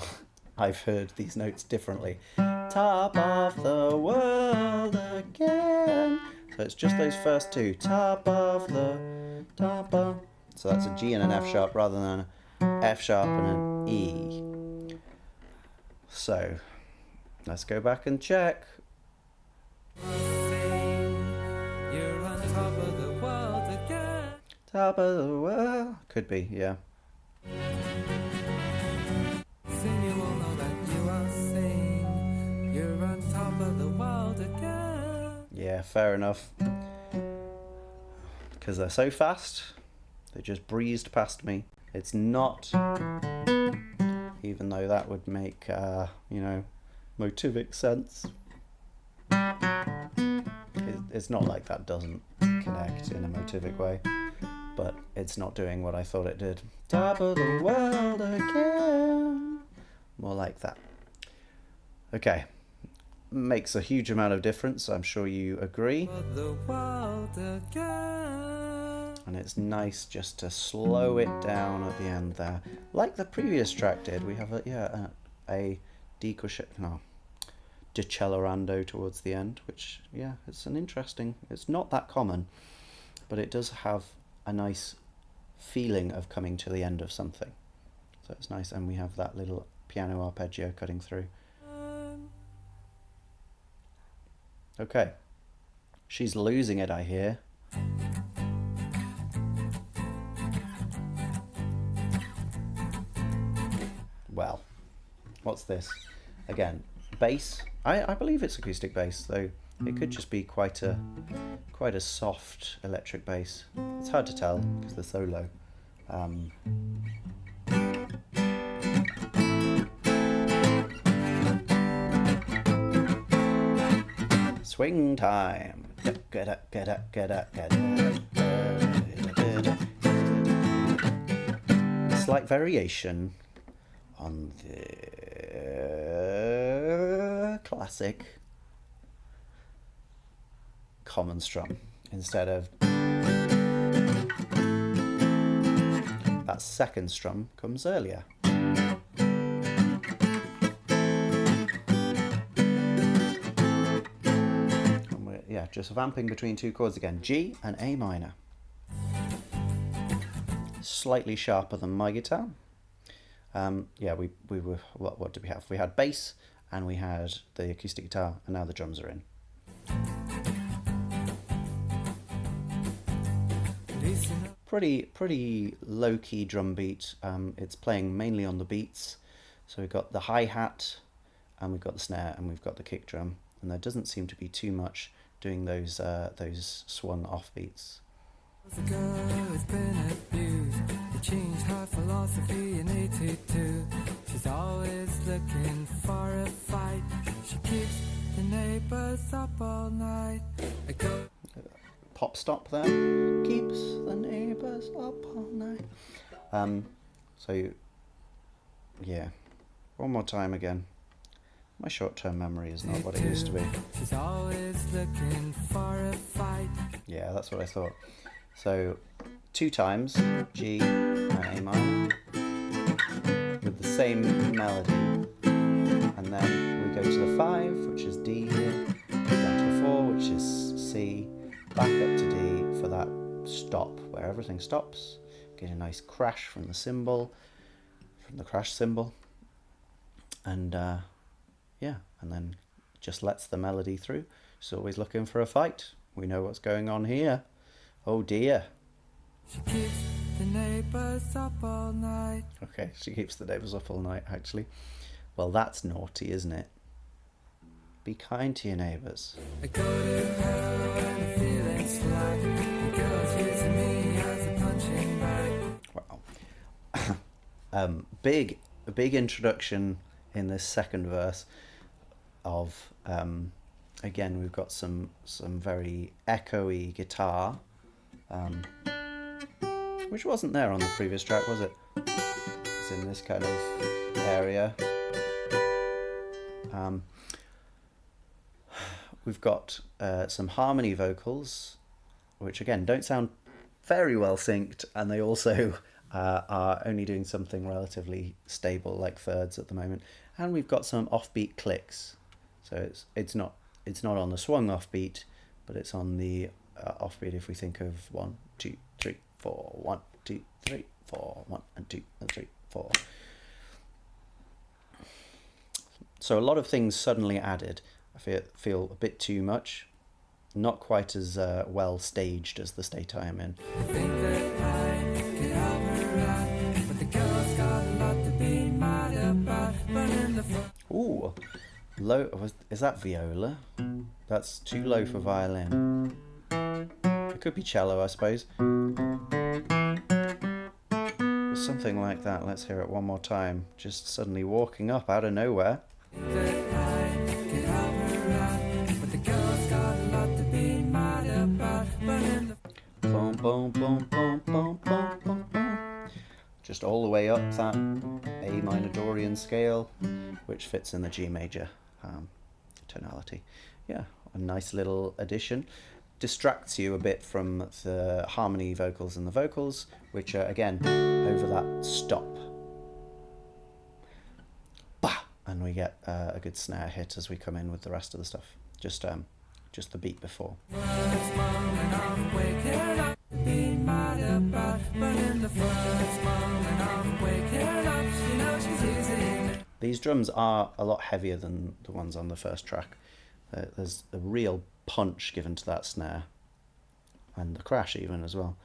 Speaker 1: I've heard these notes differently. Top of the world again. So it's just those first two. Top of. So that's a G and an F sharp rather than a F sharp and an E. So let's go back and check. You're on top of the world again. Top of the world. Could be, yeah. Soon you will know that you are sane. You're on top of the world again. Yeah, fair enough. Because they're so fast, they just breezed past me. It's not, even though that would make, motivic sense. It's not like that doesn't connect in a motivic way, but it's not doing what I thought it did. Top of the world again. More like that. Okay. Makes a huge amount of difference, I'm sure you agree. The world again. And it's nice just to slow it down at the end there, like the previous track did. We have a decellorando towards the end, which it's it's not that common, but it does have a nice feeling of coming to the end of something. So it's nice, and we have that little piano arpeggio cutting through. Okay. She's losing it, I hear. Well, what's this? Again, bass. I believe it's acoustic bass, though it could just be quite a soft electric bass. It's hard to tell because they're so low. Swing time. Get up, get up, get up, get up. Slight variation on the classic common strum instead of that second strum comes earlier. Yeah, just vamping between two chords again, G and A minor. Slightly sharper than my guitar. Yeah, we were, what did we have? We had bass and we had the acoustic guitar, and now the drums are in. Pretty low-key drum beat. It's playing mainly on the beats. So we've got the hi-hat, and we've got the snare, and we've got the kick drum, and there doesn't seem to be too much doing those swung off beats.
Speaker 2: It's been abused. They changed her philosophy in 82. She's always looking for a fight. She keeps the neighbors up all night.
Speaker 1: Pop stop there. Keeps the neighbors up all night. So yeah, one more time again. My short-term memory is not what it used to be.
Speaker 2: She's always looking for a fight.
Speaker 1: Yeah, that's what I thought. So 2 times G and A minor with the same melody, and then we go to the 5, which is D here, down to the 4, which is C, back up to D for that stop where everything stops. Get a nice crash from the cymbal, from the crash cymbal, and yeah, and then just lets the melody through. She's always looking for a fight. We know what's going on here. Oh dear.
Speaker 2: She keeps the neighbors up all night.
Speaker 1: Okay, she keeps the neighbors up all night, actually. Well, that's naughty, isn't it? Be kind to your neighbors.
Speaker 2: I go to hell when I'm feeling slack. The girl's using me as a punching bag.
Speaker 1: Wow. Big introduction in this second verse of again, we've got some very echoey guitar, which wasn't there on the previous track, was it? It's in this kind of area. We've got some harmony vocals, which again don't sound very well synced, and they also are only doing something relatively stable like thirds at the moment. And we've got some offbeat clicks, so it's not on the swung offbeat, but it's on the offbeat if we think of 1, 2, 3, 4, 1, 2, 3, 4, 1 and 2 and 3, 4. So a lot of things suddenly added. I feel a bit too much, not quite as well staged as the state I am in.
Speaker 2: I think that I could help her out, but the girl's got a lot to be mad about. Burning the
Speaker 1: Ooh, low. Is that viola? That's too low for violin. It could be cello, I suppose. Something like that. Let's hear it one more time. Just suddenly walking up out of nowhere. Boom, boom, boom, boom, boom, boom, boom, boom. Just all the way up that A minor Dorian scale, which fits in the G major tonality. Yeah, a nice little addition. Distracts you a bit from the harmony vocals and the vocals, which are again over that stop. Bah! And we get a good snare hit as we come in with the rest of the stuff. Just the beat before. These drums are a lot heavier than the ones on the first track. There's a real punch given to that snare, and the crash even as well.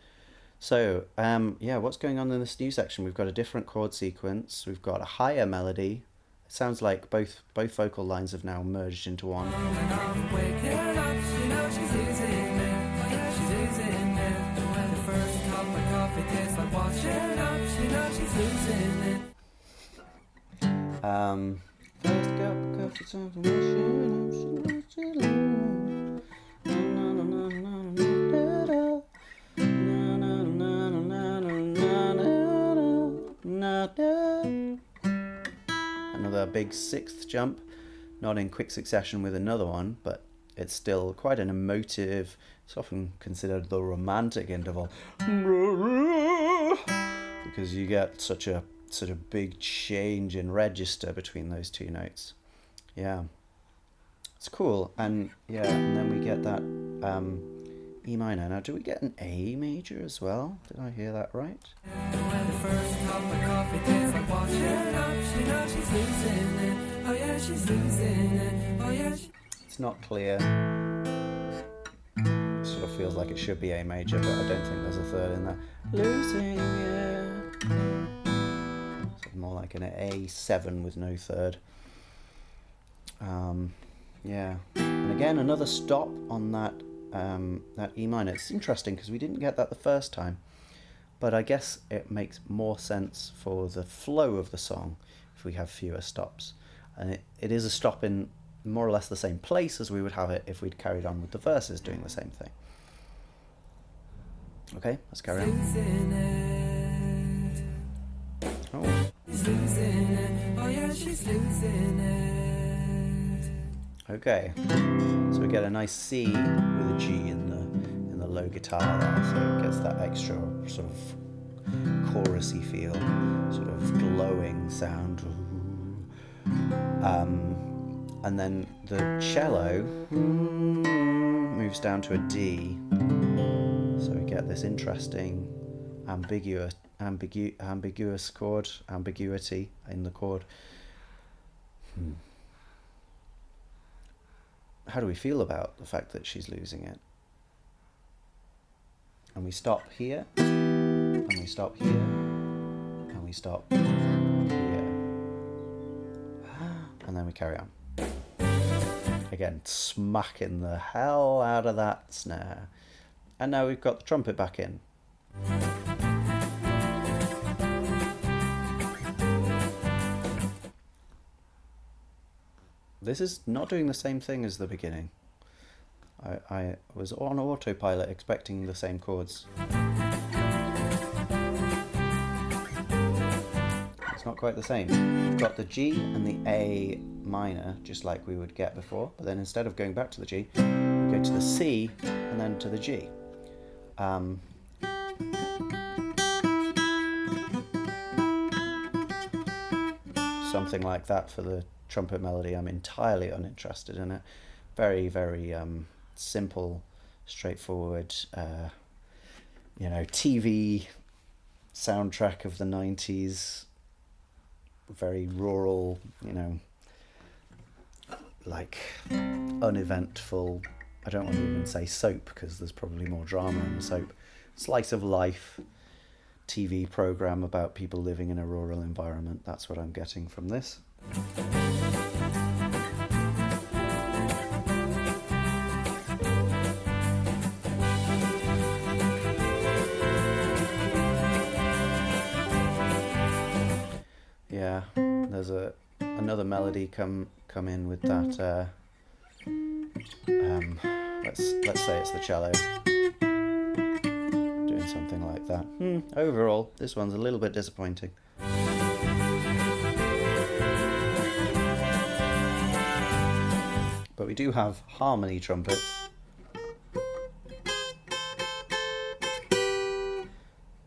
Speaker 1: So yeah, what's going on in this new section? We've got a different chord sequence. We've got a higher melody. It sounds like both vocal lines have now merged into one. First cup of coffee, time to another big sixth jump, not in quick succession with another one, but it's still quite an emotive, it's often considered the romantic interval, because you get such a sort of big change in register between those two notes. Yeah, it's cool. And yeah, and then we get that E minor. Now, do we get an A major as well? Did I hear that right? It's not clear. It sort of feels like it should be A major, but I don't think there's a third in there. Losing it. So more like an A7 with no third. Yeah, and again another stop on that that E minor. It's interesting because we didn't get that the first time, but I guess it makes more sense for the flow of the song if we have fewer stops. And it is a stop in more or less the same place as we would have it if we'd carried on with the verses doing the same thing. Okay, let's carry on. Oh. Okay, so we get a nice C with a G in the low guitar there, so it gets that extra sort of chorusy feel, sort of glowing sound. And then the cello moves down to a D, so we get this interesting ambiguous chord, ambiguity in the chord. How do we feel about the fact that she's losing it? And we stop here, and we stop here, and we stop here, and then we carry on. Again, smacking the hell out of that snare. And now we've got the trumpet back in. This is not doing the same thing as the beginning. I was on autopilot expecting the same chords. It's not quite the same. We've got the G and the A minor, just like we would get before, but then instead of going back to the G, we go to the C and then to the G. Something like that for the trumpet melody. I'm entirely uninterested in it. Very, very simple, straightforward, TV soundtrack of the 90s. Very rural, like uneventful. I don't want to even say soap because there's probably more drama in the soap. Slice of life TV program about people living in a rural environment. That's what I'm getting from this. Yeah, there's another melody come in with that. Let's say it's the cello doing something like that. Overall, this one's a little bit disappointing. But we do have harmony trumpets,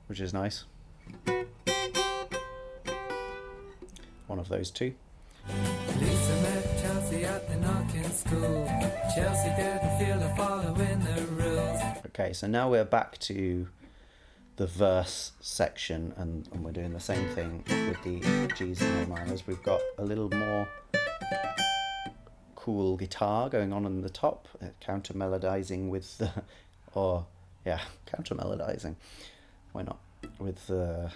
Speaker 1: which is nice. One of those two.
Speaker 2: Lisa met Chelsea at the knocking school. Chelsea didn't feel like following the rules.
Speaker 1: Okay, so now we're back to the verse section, and we're doing the same thing with the G's and A minors. We've got a little more cool guitar going on in the top, counter melodizing with the, counter melodizing. Why not? With the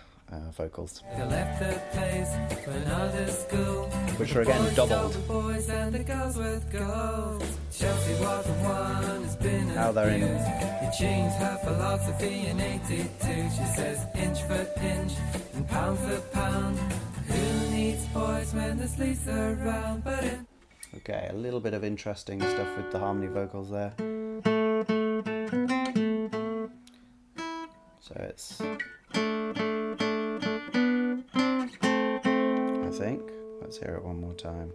Speaker 1: vocals,
Speaker 2: They left the place for another school,
Speaker 1: which are again doubled.
Speaker 2: the boys and the girls with goals. Chelsea was the one who's been
Speaker 1: Now they're in.
Speaker 2: He changed her philosophy in 82. She says inch for inch and pound for pound. Who needs boys when there's Lisa around? But in
Speaker 1: Okay, a little bit of interesting stuff with the harmony vocals there. So it's, I think, let's hear it one more time.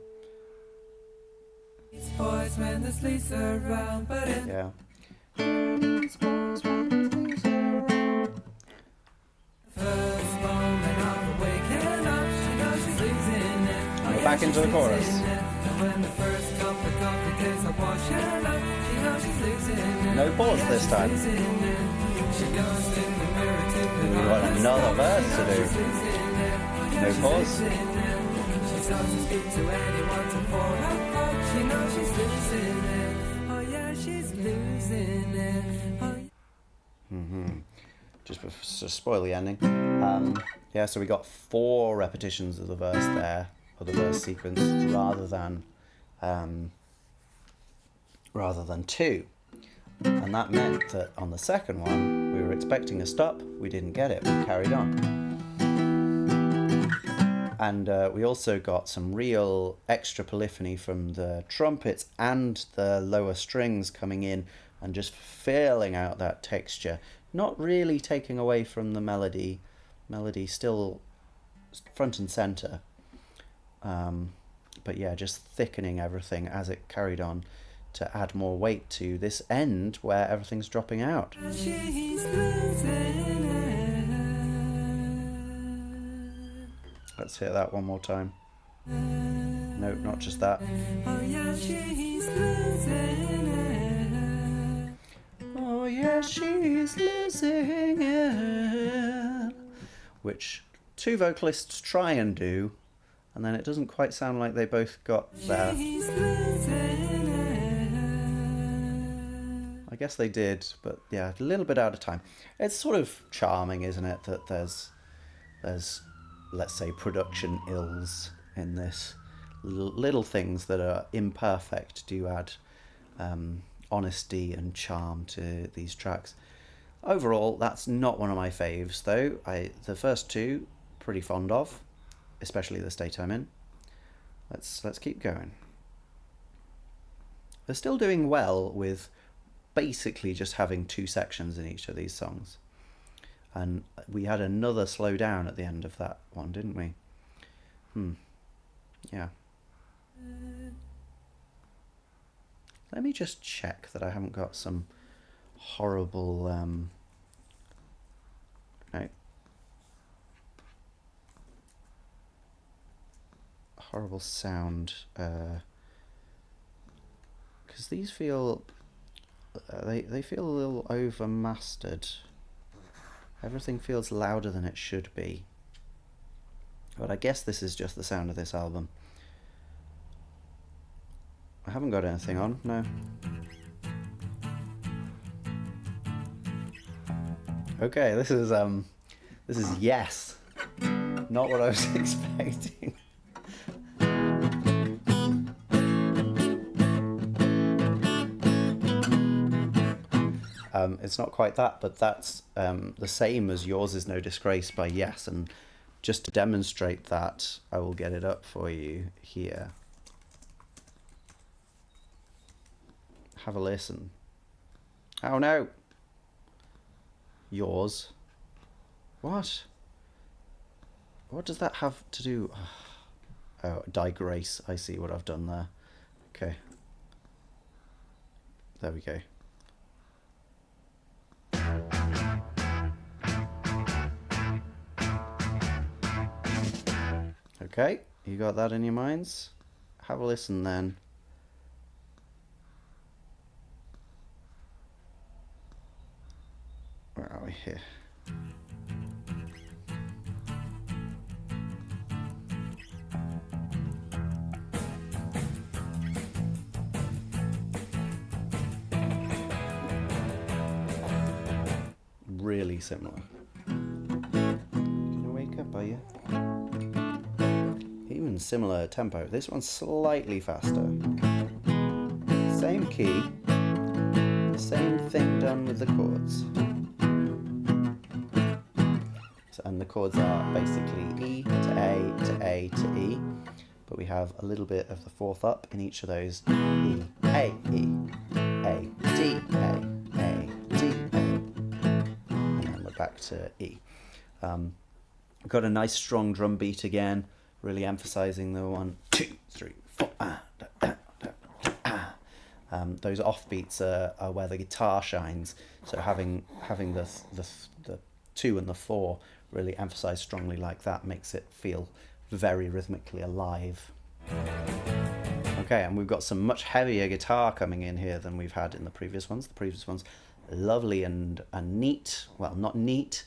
Speaker 2: boys when there's Lisa around, but in
Speaker 1: Yeah.
Speaker 2: first moment of waking up, she knows she's losing it. Oh,
Speaker 1: We're back into the chorus.
Speaker 2: And when the first cup of coffee tastes like washing up, she knows she's losing it.
Speaker 1: No pause this time.
Speaker 2: She goes to the mirror to
Speaker 1: We've got another verse to do. No pause.
Speaker 2: She starts to speak to anyone to fall apart. She knows she's losing it. Oh yeah, she's losing it. Oh,
Speaker 1: Just to spoil the ending. Yeah, so we got 4 repetitions of the verse there, or the verse sequence, rather than 2. And that meant that on the second one, we were expecting a stop. We didn't get it. We carried on. And we also got some real extra polyphony from the trumpets and the lower strings coming in and just filling out that texture. Not really taking away from the melody. Melody still front and center. But yeah, just thickening everything as it carried on to add more weight to this end where everything's dropping out.
Speaker 2: she's losing it.
Speaker 1: Let's hear that one more time. No, not just that.
Speaker 2: Oh yeah, she's losing it.
Speaker 1: Oh yeah, she's losing it. Which 2 vocalists try and do, and then it doesn't quite sound like they both got there.
Speaker 2: She's losing it.
Speaker 1: I guess they did, but yeah, a little bit out of time. It's sort of charming, isn't it, that there's let's say production ills in this. Little things that are imperfect do add honesty and charm to these tracks. Overall, that's not one of my faves though. The first 2 pretty fond of, especially the State I'm In. Let's keep going. They're still doing well with basically just having 2 sections in each of these songs. And we had another slow down at the end of that one, didn't we? Yeah. Let me just check that I haven't got some horrible horrible sound, because these feel they feel a little over mastered. Everything feels louder than it should be, but I guess this is just the sound of this album. I haven't got anything on, no. Okay, this is Yes, not what I was expecting. It's not quite that, but that's the same as Yours Is No Disgrace by Yes, and just to demonstrate that, I will get it up for you here. Have a listen. Oh no! Yours. What? What does that have to do? Oh, digress. I see what I've done there. Okay. There we go. Okay, you got that in your minds? Have a listen then. Where are we here? really similar. Gonna wake up, are you? Even similar tempo. This one's slightly faster. Same key, same thing done with the chords. And the chords are basically E to A to A to E, but we have a little bit of the fourth up in each of those. E, A, E, A, D, A, D, A, and then we're back to E. Got a nice strong drum beat again, really emphasizing the 1, 2, 3, 4. Those offbeats are where the guitar shines. So having the 2 and the 4 really emphasized strongly like that makes it feel very rhythmically alive. Okay, and we've got some much heavier guitar coming in here than we've had in the previous ones. The previous ones, lovely and neat. Well, not neat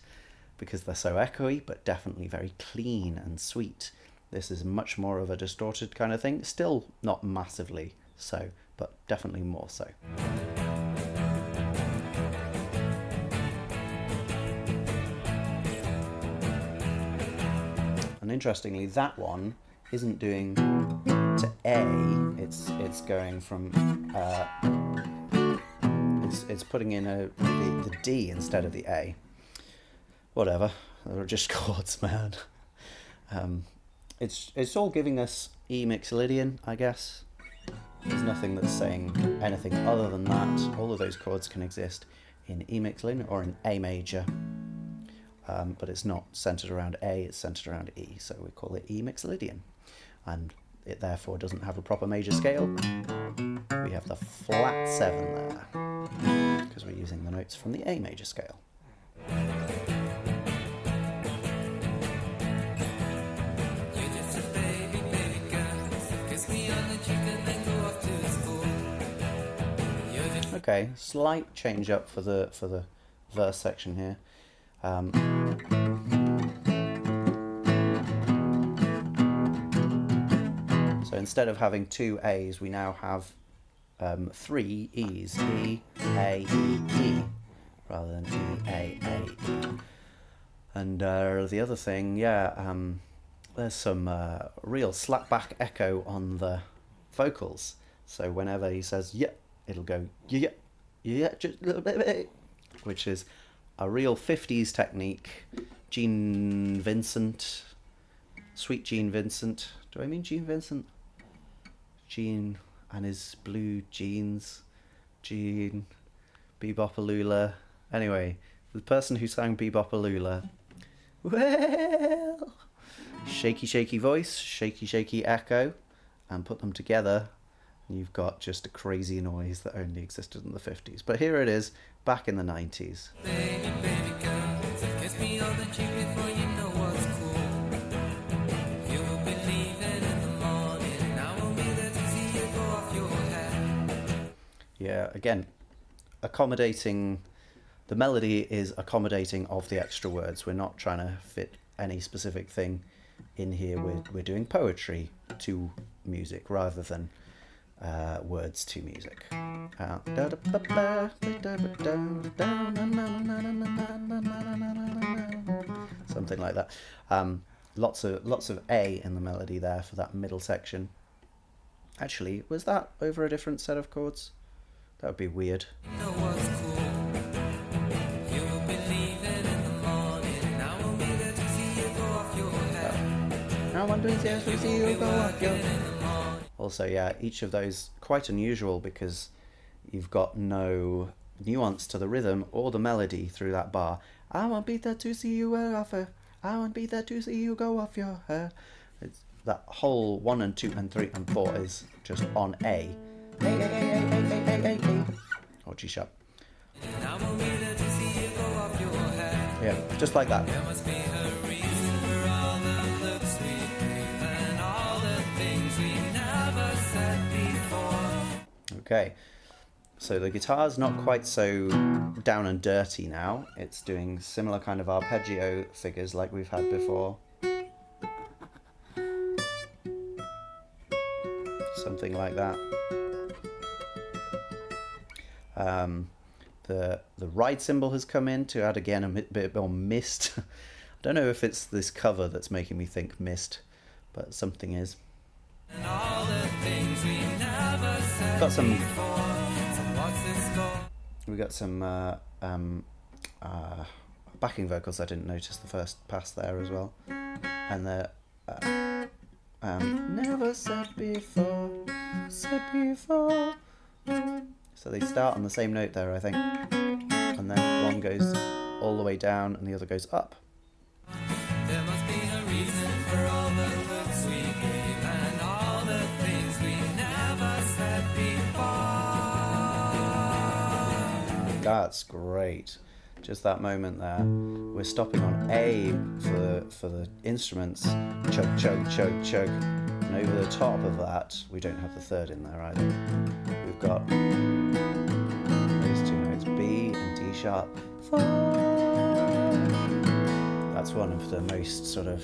Speaker 1: because they're so echoey, but definitely very clean and sweet. This is much more of a distorted kind of thing. Still not massively so, but definitely more so. And interestingly, that one isn't doing to A. It's going from it's putting in the D instead of the A. Whatever, they're just chords, man. It's all giving us E mixolydian, I guess. There's nothing that's saying anything other than that. All of those chords can exist in E mixolydian or in A major. But it's not centered around A, it's centered around E, so we call it E mixolydian. And it therefore doesn't have a proper major scale. We have the flat 7 there, because we're using the notes from the A major scale. Okay, slight change up for the verse section here. So instead of having 2 A's, we now have 3 E's. E, A, E, E, rather than E, A, E. And the other thing, there's some real slapback echo on the vocals. So whenever he says, yeah, it'll go, yeah, just a little bit, which is a real 50s technique. Gene Vincent, sweet Gene Vincent. Do I mean Gene Vincent? Gene and his blue jeans. Gene Bebopalula. Anyway, the person who sang Bebopalula. Well, shaky voice, shaky echo, and put them together, and you've got just a crazy noise that only existed in the 50s. But here it is, back in the 90s.
Speaker 2: Baby girl, kiss me on the cheek before you know what's cool. You will be leaving in the morning. I won't be there to see you go off your head.
Speaker 1: Yeah, again, accommodating. The melody is accommodating of the extra words. We're not trying to fit any specific thing in here. We're doing poetry to music rather than words to music. Something like that. Lots of A in the melody there for that middle section. Actually, was that over a different set of chords? That would be weird.
Speaker 2: You know what's cool. You will be leaving in the morning. I won't be there to see you go off your head.
Speaker 1: I want to see you go off your head. Also, yeah, each of those quite unusual because you've got no nuance to the rhythm or the melody through that bar. I won't be there to see you go off her. I won't be there to see you go off your hair. It's that whole 1 and 2 and 3 and 4 is just on A. A. Or G sharp.
Speaker 2: I won't be there to see you go off your head.
Speaker 1: Yeah, just like that.
Speaker 2: There must be a reason for all the looks we gave and all the things we never said before.
Speaker 1: Okay, so the guitar's not quite so down and dirty now. It's doing similar kind of arpeggio figures like we've had before. Something like that. The ride cymbal has come in to add again a bit more mist. I don't know if it's this cover that's making me think mist, but something is. We got some backing vocals I didn't notice the first pass there as well, and the never said before. So they start on the same note there, I think, and then one goes all the way down and the other goes up.
Speaker 2: There must be a reason for all the looks we gave and all the things we never said before.
Speaker 1: That's great. Just that moment there. We're stopping on A for the instruments. Chug, chug, chug, chug. And over the top of that, we don't have the third in there either. We've got those two notes, B and D sharp. That's one of the most sort of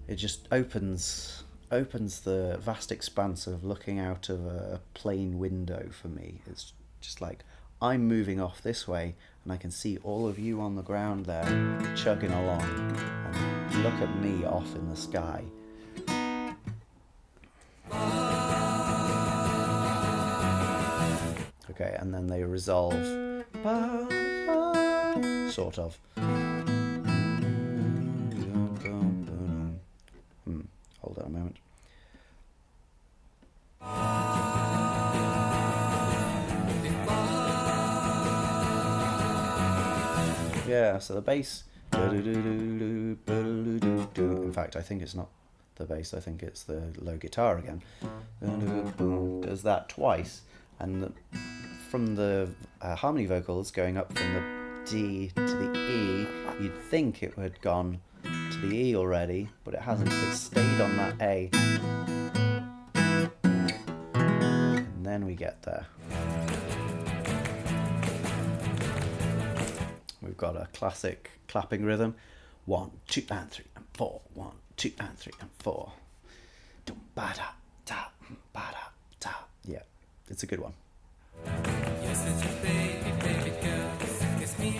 Speaker 1: it just opens the vast expanse of looking out of a plane window for me. It's just like I'm moving off this way and I can see all of you on the ground there chugging along, and look at me off in the sky. Okay, and then they resolve, sort of. Hold on a moment. Yeah, so the bass. In fact, I think it's not the bass, I think it's the low guitar again. Does that twice, and from the harmony vocals going up from the D to the E, you'd think it had gone to the E already, but it hasn't. It stayed on that A. And then we get there. We've got a classic clapping rhythm. 1, 2, and 3, and 4. 1, 2, and 3, and 4. Yeah, it's a good one.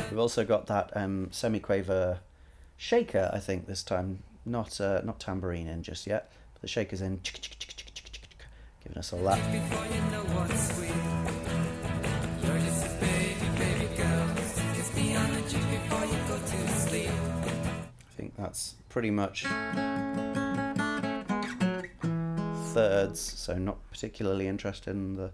Speaker 1: We've also got that semi-quaver shaker, I think, this time. Not tambourine in just yet, but the shaker's in, giving us all that. I think that's pretty much thirds, so not particularly interested in the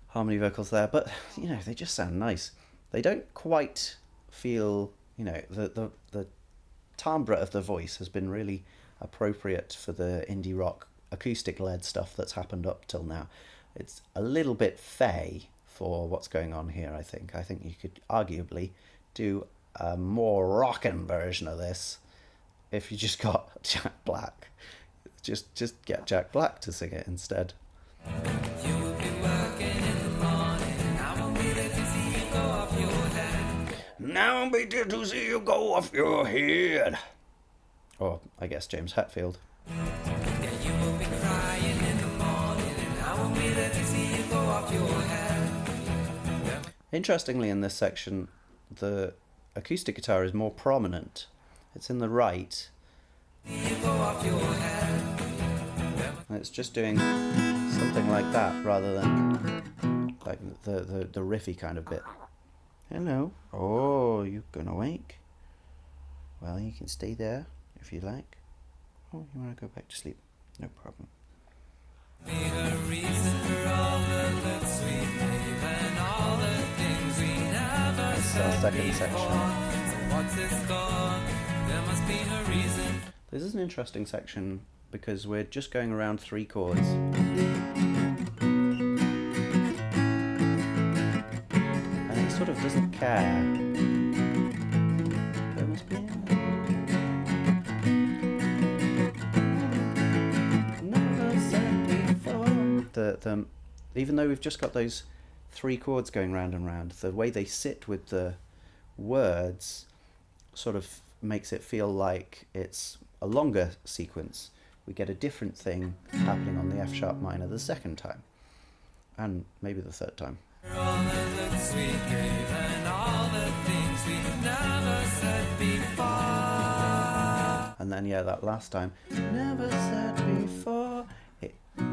Speaker 1: harmony vocals there, but you know, they just sound nice. They don't quite feel, you know, the timbre of the voice has been really appropriate for the indie rock acoustic led stuff that's happened up till now. It's a little bit fey for what's going on here, I think. I think you could arguably do a more rockin' version of this if you just got Jack Black. Just get Jack Black to sing it instead. You will be working in the morning, and I won't be there to see you go off your head. Now I'll be there to see you go off your head. Or I guess James Hetfield. Yeah, you will be crying in the morning, and I won't be there to see you go off your head. Interestingly, in this section, the acoustic guitar is more prominent. It's in the right. And it's just doing something like that rather than like the riffy kind of bit. Hello. Oh, you gonna wake? Well, you can stay there if you like. Oh, you wanna go back to sleep? No problem. It's our second section. This is an interesting section because we're just going around 3 chords. And it sort of doesn't care. There must be never said before. Even though we've just got those 3 chords going round and round, the way they sit with the words sort of makes it feel like it's a longer sequence. We get a different thing happening on the F sharp minor the second time. And maybe the third time.
Speaker 2: All the looks we gave and all the things we never said before.
Speaker 1: And then, yeah, that last time, never said before.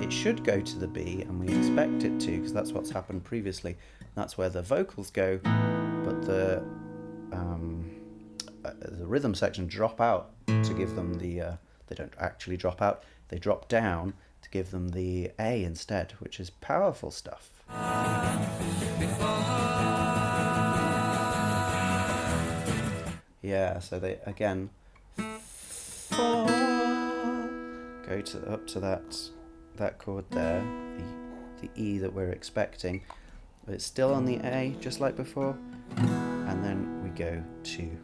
Speaker 1: It should go to the B, and we expect it to, because that's what's happened previously. That's where the vocals go, but the rhythm section drop out to give them the, they don't actually drop out, they drop down to give them the A instead, which is powerful stuff. Yeah, so they, again, go to up to that chord there, the E that we're expecting, but it's still on the A, just like before, and then we go to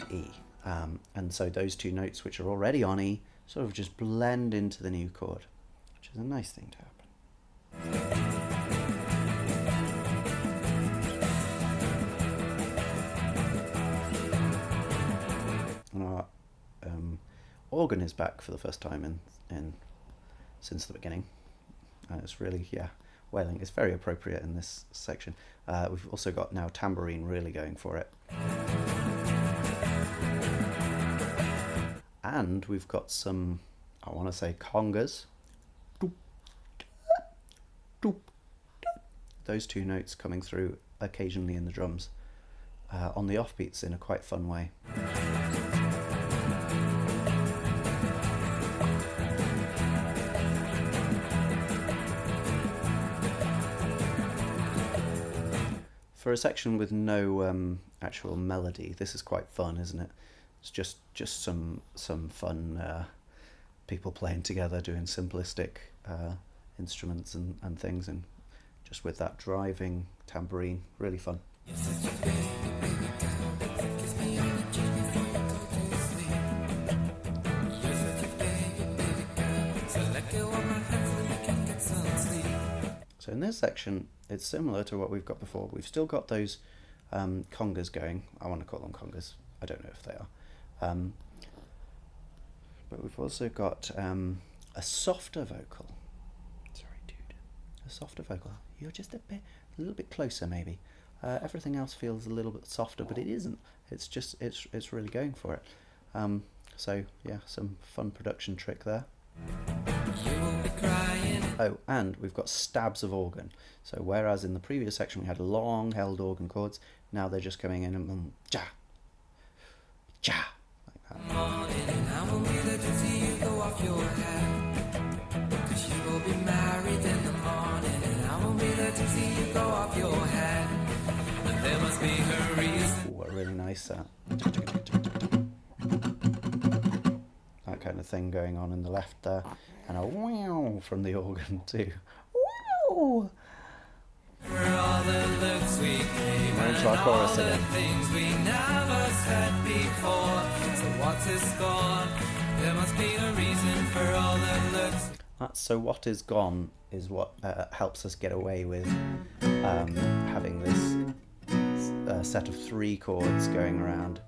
Speaker 1: E. And so those two notes which are already on E sort of just blend into the new chord, which is a nice thing to happen. And our organ is back for the first time in since the beginning. It's really, yeah, wailing. It's very appropriate in this section. We've also got now tambourine really going for it. And we've got some, I want to say, congas. Those two notes coming through occasionally in the drums on the offbeats in a quite fun way. For a section with no actual melody, this is quite fun, isn't it? It's just some fun people playing together, doing simplistic instruments and things, and just with that driving tambourine, really fun. So in this section, it's similar to what we've got before. We've still got those congas going. I want to call them congas. I don't know if they are. But we've also got a softer vocal. Sorry, dude. A softer vocal. You're just a little bit closer, maybe. Everything else feels a little bit softer, but it isn't. It's just, it's really going for it. So yeah, some fun production trick there. Oh, and we've got stabs of organ. So whereas in the previous section we had long held organ chords, now they're just coming in and ja, ja, like that. Ooh, a really nice that kind of thing going on in the left there, and a wow from the organ too. Wow! We're into our chorus again. That "so what is gone" is what helps us get away with having this set of 3 chords going around.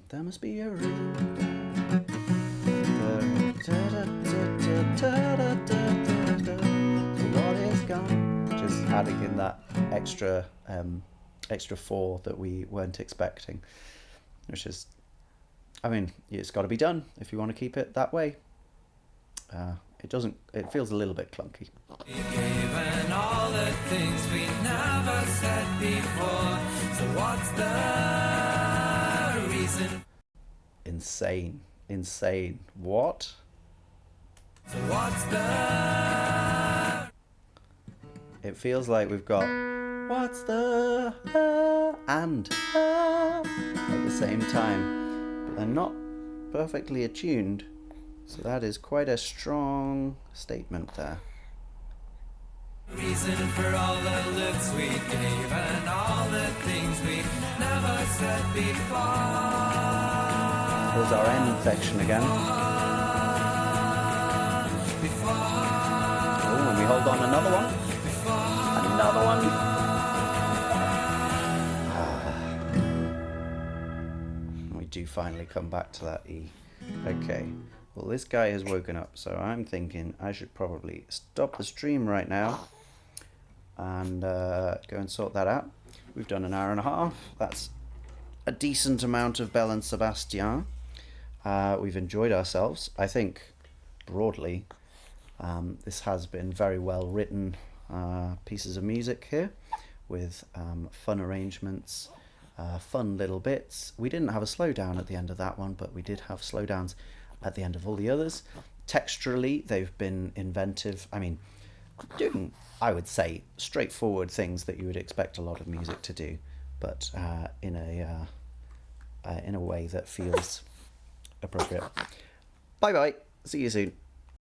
Speaker 1: There must be a rhythm. What is gone? Just adding in that extra 4 that we weren't expecting, which is, I mean, it's got to be done if you want to keep it that way. It feels a little bit clunky. Given all the things we never said before, so what's the reason? Insane. What? So what's the... It feels like we've got what's the and at the same time, but they're not perfectly attuned. So that is quite a strong statement there. Reason for all the looks we gave and all the things we never said before. Here's our end section again. Oh, and we hold on another one. Another one. We do finally come back to that E. Okay. Well, this guy has woken up, so I'm thinking I should probably stop the stream right now and go and sort that out. We've done an hour and a half. That's a decent amount of Belle and Sebastian. We've enjoyed ourselves. I think broadly this has been very well written pieces of music here with fun arrangements, fun little bits. We didn't have a slowdown at the end of that one, but we did have slowdowns at the end of all the others. Texturally, they've been inventive. I mean, doing, I would say, straightforward things that you would expect a lot of music to do, but in a way that feels appropriate. Bye bye. See you soon.